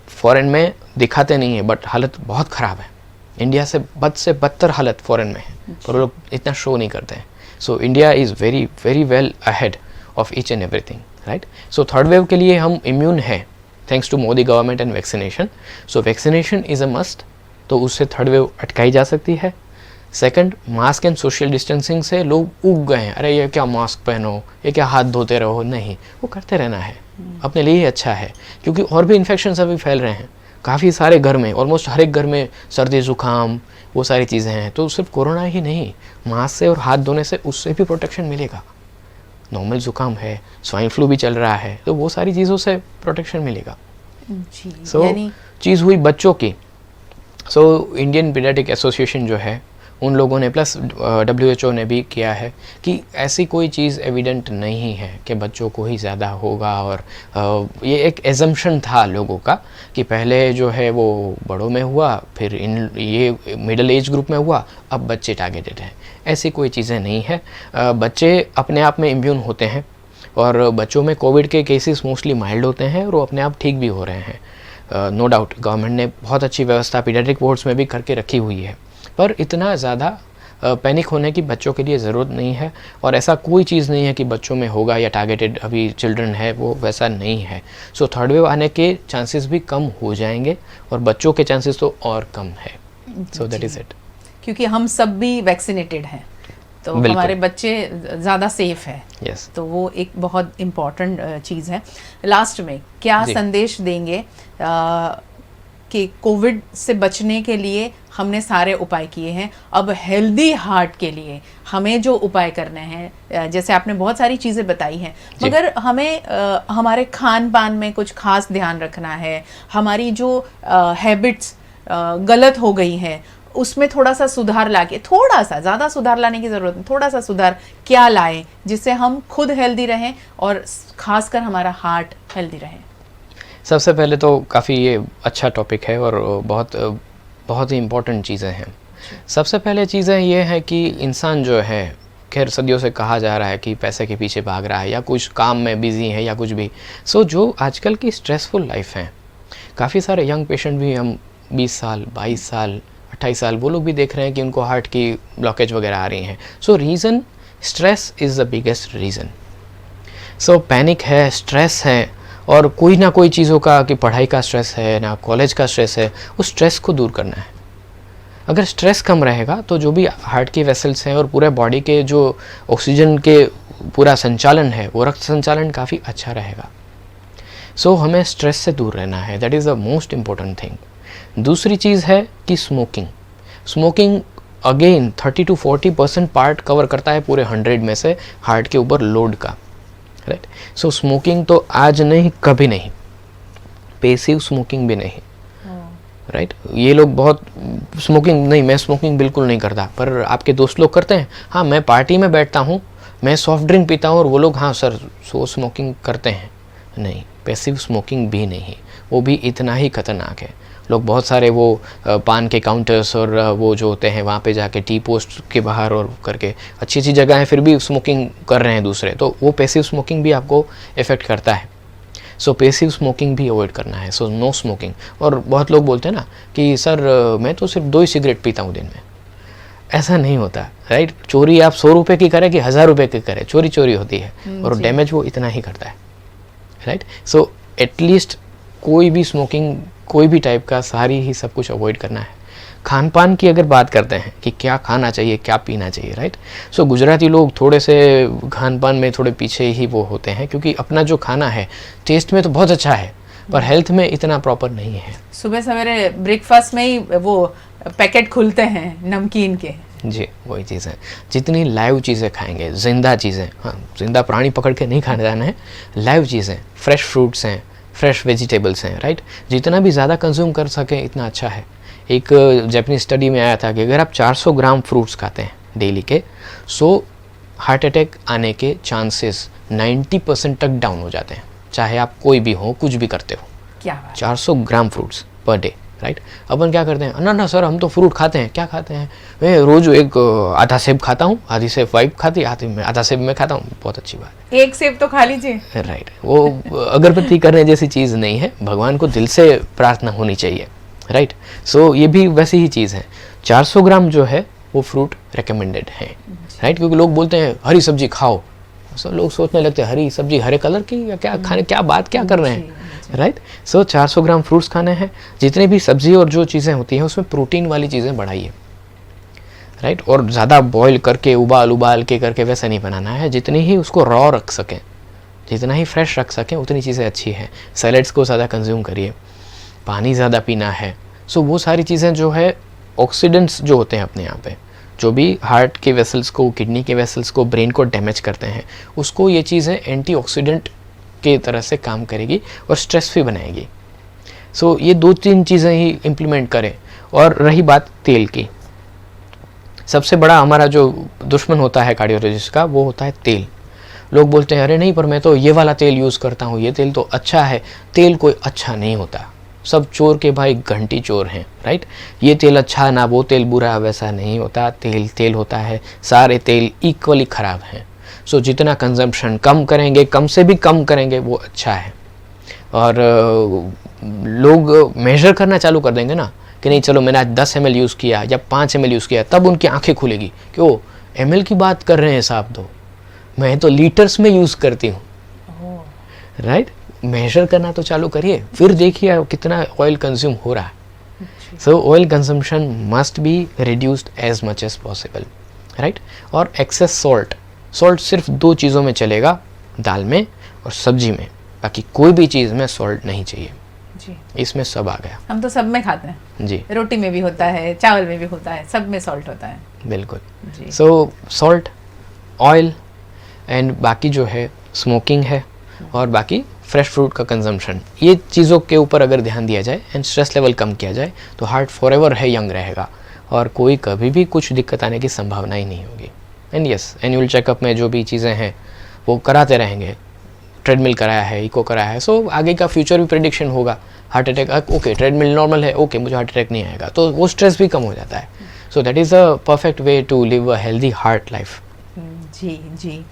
फॉरेन में दिखाते नहीं है बट हालत बहुत ख़राब है। इंडिया से बदतर हालत फॉरेन में है, पर लोग इतना शो नहीं करते हैं। So India is very very well ahead of each and everything, right. So third wave के लिए हम इम्यून है thanks to Modi government and vaccination. So vaccination is a must, तो उससे थर्ड वेव अटकाई जा सकती है। Second, mask and social distancing से लोग उग गए हैं, अरे ये क्या मास्क पहनो, ये क्या हाथ धोते रहो, नहीं, वो करते रहना है, अपने लिए ही अच्छा है, क्योंकि और भी इन्फेक्शन अभी फैल रहे हैं काफ़ी सारे घर में, ऑलमोस्ट हर एक घर में सर्दी जुकाम वो सारी चीज़ें हैं। तो सिर्फ कोरोना ही नहीं, मास्क से और हाथ धोने से उससे भी प्रोटेक्शन मिलेगा। नॉर्मल जुकाम है, स्वाइन फ्लू भी चल रहा है, तो वो सारी चीज़ों से प्रोटेक्शन मिलेगा। सो चीज़ हुई बच्चों की। सो इंडियन पीडियाट्रिक एसोसिएशन जो है उन लोगों ने प्लस WHO ने भी किया है कि ऐसी कोई चीज़ एविडेंट नहीं है कि बच्चों को ही ज़्यादा होगा। और ये एक एजम्पशन था लोगों का कि पहले जो है वो बड़ों में हुआ, फिर ये मिडिल एज ग्रुप में हुआ, अब बच्चे टारगेटेड हैं। ऐसी कोई चीज़ें नहीं है। बच्चे अपने आप में इम्यून होते हैं और बच्चों में कोविड के केसेस मोस्टली माइल्ड होते हैं और वो अपने आप ठीक भी हो रहे हैं। नो डाउट गवर्नमेंट ने बहुत अच्छी व्यवस्था पीडियाट्रिक वार्ड्स में भी करके रखी हुई है, पर इतना ज़्यादा पैनिक होने की बच्चों के लिए ज़रूरत नहीं है। और ऐसा कोई चीज़ नहीं है कि बच्चों में होगा या टारगेटेड अभी चिल्ड्रन है, वो वैसा नहीं है। सो थर्ड वेव आने के चांसेस भी कम हो जाएंगे और बच्चों के चांसेस तो और कम है। So that is it. क्योंकि हम सब भी वैक्सीनेटेड हैं तो हमारे बच्चे ज़्यादा सेफ है। yes. तो वो एक बहुत इम्पॉर्टेंट चीज़ है। लास्ट में क्या संदेश देंगे कि कोविड से बचने के लिए हमने सारे उपाय किए हैं, अब हेल्दी हार्ट के लिए हमें जो उपाय करने हैं, जैसे आपने बहुत सारी चीज़ें बताई हैं, मगर हमें हमारे खान पान में कुछ खास ध्यान रखना है। हमारी जो हैबिट्स गलत हो गई हैं उसमें थोड़ा सा सुधार लाके, थोड़ा सा, ज़्यादा सुधार लाने की ज़रूरत नहीं, थोड़ा सा सुधार क्या लाएं जिससे हम खुद हेल्दी रहें और खासकर हमारा हार्ट हेल्दी रहे। सबसे पहले तो काफ़ी ये अच्छा टॉपिक है और बहुत ही इम्पोर्टेंट चीज़ें हैं। सबसे पहले चीज़ें ये हैं कि इंसान जो है, खैर सदियों से कहा जा रहा है कि पैसे के पीछे भाग रहा है या कुछ काम में बिजी है या कुछ भी। सो जो आजकल की स्ट्रेसफुल लाइफ है, काफ़ी सारे यंग पेशेंट भी हम 20 साल 22 साल 28 साल वो लोग भी देख रहे हैं कि उनको हार्ट की ब्लॉकेज वगैरह आ रही हैं। सो reason stress is the biggest reason. So panic है, स्ट्रेस है और कोई ना कोई चीज़ों का, कि पढ़ाई का स्ट्रेस है ना कॉलेज का स्ट्रेस है, उस स्ट्रेस को दूर करना है। अगर स्ट्रेस कम रहेगा तो जो भी हार्ट के वेसल्स हैं और पूरे बॉडी के जो ऑक्सीजन के पूरा संचालन है, वो रक्त संचालन काफ़ी अच्छा रहेगा। सो हमें स्ट्रेस से दूर रहना है, that is the most important thing. दूसरी चीज़ है कि smoking again 30 to 40% part cover करता है पूरे 100 में से हार्ट के ऊपर लोड का, राइट। सो स्मोकिंग तो आज नहीं कभी नहीं, पैसिव स्मोकिंग भी नहीं, राइट। ये लोग बहुत स्मोकिंग नहीं, मैं स्मोकिंग बिल्कुल नहीं करता, पर आपके दोस्त लोग करते हैं। हाँ, मैं पार्टी में बैठता हूँ, मैं सॉफ्ट ड्रिंक पीता हूँ और वो लोग हाँ सर सो स्मोकिंग करते हैं, नहीं, पैसिव स्मोकिंग भी नहीं, वो भी इतना ही खतरनाक है। लोग बहुत सारे वो पान के काउंटर्स और वो जो होते हैं वहाँ पे जाके टी पोस्ट के बाहर और करके अच्छी अच्छी जगह है, फिर भी स्मोकिंग कर रहे हैं दूसरे, तो वो पैसिव स्मोकिंग भी आपको इफ़ेक्ट करता है। सो पैसिव स्मोकिंग भी अवॉइड करना है। So no smoking. और बहुत लोग बोलते हैं ना कि सर मैं तो सिर्फ 2 ही सिगरेट पीता हूँ दिन में, ऐसा नहीं होता, राइट। चोरी आप 100 रुपये की करें कि 1000 रुपये की करें, चोरी चोरी होती है और डैमेज वो इतना ही करता है, राइट। सो एटलीस्ट कोई भी स्मोकिंग कोई भी टाइप का, सारी ही सब कुछ अवॉइड करना है। खान पान की अगर बात करते हैं कि क्या खाना चाहिए क्या पीना चाहिए, राइट। सो गुजराती लोग थोड़े से खान पान में थोड़े पीछे ही वो होते हैं, क्योंकि अपना जो खाना है टेस्ट में तो बहुत अच्छा है पर हेल्थ में इतना प्रॉपर नहीं है। सुबह सवेरे ब्रेकफास्ट में ही वो पैकेट खुलते हैं नमकीन के, जी वही चीज़ है। जितनी लाइव चीज़ें खाएंगे, जिंदा चीज़ें, हाँ जिंदा प्राणी पकड़ के नहीं खाने जाना है, लाइव चीज़ें, फ्रेश फ्रूट्स हैं, फ्रेश वेजिटेबल्स हैं, राइट। जितना भी ज़्यादा कंज्यूम कर सकें इतना अच्छा है। एक जापानीज स्टडी में आया था कि अगर आप 400 ग्राम फ्रूट्स खाते हैं डेली के, सो हार्ट अटैक आने के चांसेस 90% तक डाउन हो जाते हैं, चाहे आप कोई भी हो, कुछ भी करते हो। क्या 400 ग्राम फ्रूट्स पर डे, राइट। अपन क्या करते हैं, ना सर हम तो फ्रूट खाते हैं, क्या खाते हैं, मैं रोज एक आधा सेब खाता हूँ, आधी सेब वाइफ खाती है, आधा सेब मैं खाता हूँ, बहुत अच्छी बात है, एक सेब तो खा लीजिए, राइट। वो अगरबत्ती करने जैसी चीज़ नहीं है, भगवान को दिल से प्रार्थना होनी चाहिए, राइट। सो ये भी वैसी ही चीज़ है। 400 ग्राम जो है वो फ्रूट रिकमेंडेड है, राइट। क्योंकि लोग बोलते हैं हरी सब्जी खाओ, सब लोग सोचने लगते हैं हरी सब्जी हरे कलर की या क्या खाने, क्या बात क्या कर रहे हैं, राइट। सो 400 ग्राम फ्रूट्स खाने हैं। जितने भी सब्जी और जो चीज़ें होती हैं उसमें प्रोटीन वाली चीज़ें बढ़ाइए, राइट। और ज़्यादा बॉईल करके उबाल के करके वैसा नहीं बनाना है, जितनी ही उसको रॉ रख सकें, जितना ही फ्रेश रख सकें उतनी चीज़ें अच्छी हैं। सैलेड्स को ज़्यादा कंज्यूम करिए, पानी ज़्यादा पीना है। सो वो सारी चीज़ें जो है ऑक्सीडेंट्स जो होते हैं अपने यहाँ पे, जो भी हार्ट के वेसल्स को, किडनी के वेसल्स को, ब्रेन को डैमेज करते हैं, उसको ये चीज़ें एंटीऑक्सीडेंट के तरह से काम करेगी और स्ट्रेस फ्री बनाएगी। सो ये 2-3 चीज़ें ही इम्प्लीमेंट करें। और रही बात तेल की, सबसे बड़ा हमारा जो दुश्मन होता है कार्डियोलॉजिस्ट का वो होता है तेल। लोग बोलते हैं अरे नहीं पर मैं तो ये वाला तेल यूज़ करता हूँ, ये तेल तो अच्छा है। तेल कोई अच्छा नहीं होता, सब चोर के भाई घंटी चोर हैं, राइट। ये तेल अच्छा ना वो तेल बुरा, वैसा नहीं होता। तेल तेल होता है, सारे तेल इक्वली ख़राब हैं। सो जितना कंजम्पशन कम करेंगे, कम से भी कम करेंगे, वो अच्छा है। और लोग मेजर करना चालू कर देंगे ना कि नहीं चलो मैंने आज 10 ml यूज़ किया या 5 ml यूज़ किया, तब उनकी आंखें खुलेगी कि ओ ml की बात कर रहे हैं साहब, तो मैं तो लीटर्स में यूज़ करती हूँ, राइट। मेजर करना तो चालू करिए, फिर देखिए कितना ऑयल कंज्यूम हो रहा है। So oil consumption must be reduced as much as possible, right. और एक्सेस सॉल्ट सिर्फ 2 चीज़ों में चलेगा, दाल में और सब्जी में, बाकी कोई भी चीज़ में सॉल्ट नहीं चाहिए जी। इसमें सब आ गया। हम तो सब में खाते हैं जी, रोटी में भी होता है, चावल में भी होता है, सब में सॉल्ट होता है, बिल्कुल जी। सो सॉल्ट, ऑयल एंड बाकी जो है स्मोकिंग है, और बाकी फ्रेश फ्रूट का कंजम्पशन, ये चीज़ों के ऊपर अगर ध्यान दिया जाए एंड स्ट्रेस लेवल कम किया जाए तो हार्ट फॉरएवर है यंग रहेगा और कोई कभी भी कुछ दिक्कत आने की संभावना ही नहीं होगी। एंड यस, एनुअल चेकअप में जो भी चीज़ें हैं वो कराते रहेंगे, ट्रेडमिल कराया है, इको कराया है, सो आगे का फ्यूचर भी प्रेडिक्शन होगा। Heart attack okay, treadmill normal है, ओके मुझे हार्ट अटैक नहीं आएगा, तो वो स्ट्रेस भी कम हो जाता है। So that is a perfect way to live a healthy heart life. जी जी,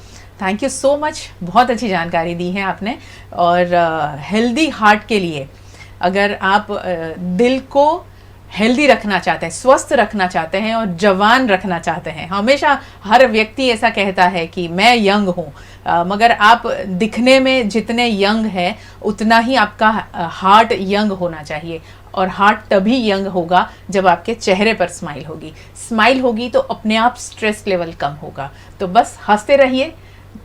थैंक यू सो मच, बहुत अच्छी जानकारी दी है आपने। और हेल्दी हार्ट के लिए अगर आप दिल को हेल्दी रखना चाहते हैं, स्वस्थ रखना चाहते हैं और जवान रखना चाहते हैं, हमेशा हर व्यक्ति ऐसा कहता है कि मैं यंग हूँ, मगर आप दिखने में जितने यंग हैं उतना ही आपका हार्ट यंग होना चाहिए। और हार्ट तभी यंग होगा जब आपके चेहरे पर स्माइल होगी, स्माइल होगी तो अपने आप स्ट्रेस लेवल कम होगा। तो बस हंसते रहिए,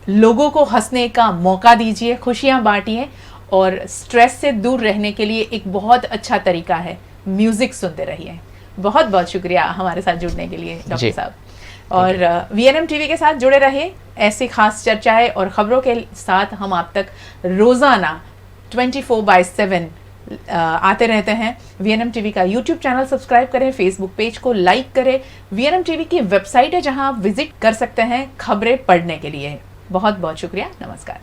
लोगों को हंसने का मौका दीजिए, खुशियाँ बांटिए, और स्ट्रेस से दूर रहने के लिए एक बहुत अच्छा तरीका है म्यूजिक सुनते रहिए। बहुत बहुत शुक्रिया हमारे साथ जुड़ने के लिए डॉक्टर साहब। और VNM TV के साथ जुड़े रहिए, ऐसी खास चर्चाएं और खबरों के साथ हम आप तक रोजाना 24/7 आते रहते हैं। VNM TV का YouTube चैनल सब्सक्राइब करें, Facebook पेज को लाइक करें। VNM TV की वेबसाइट है जहां आप विजिट कर सकते हैं खबरें पढ़ने के लिए। बहुत बहुत शुक्रिया, नमस्कार।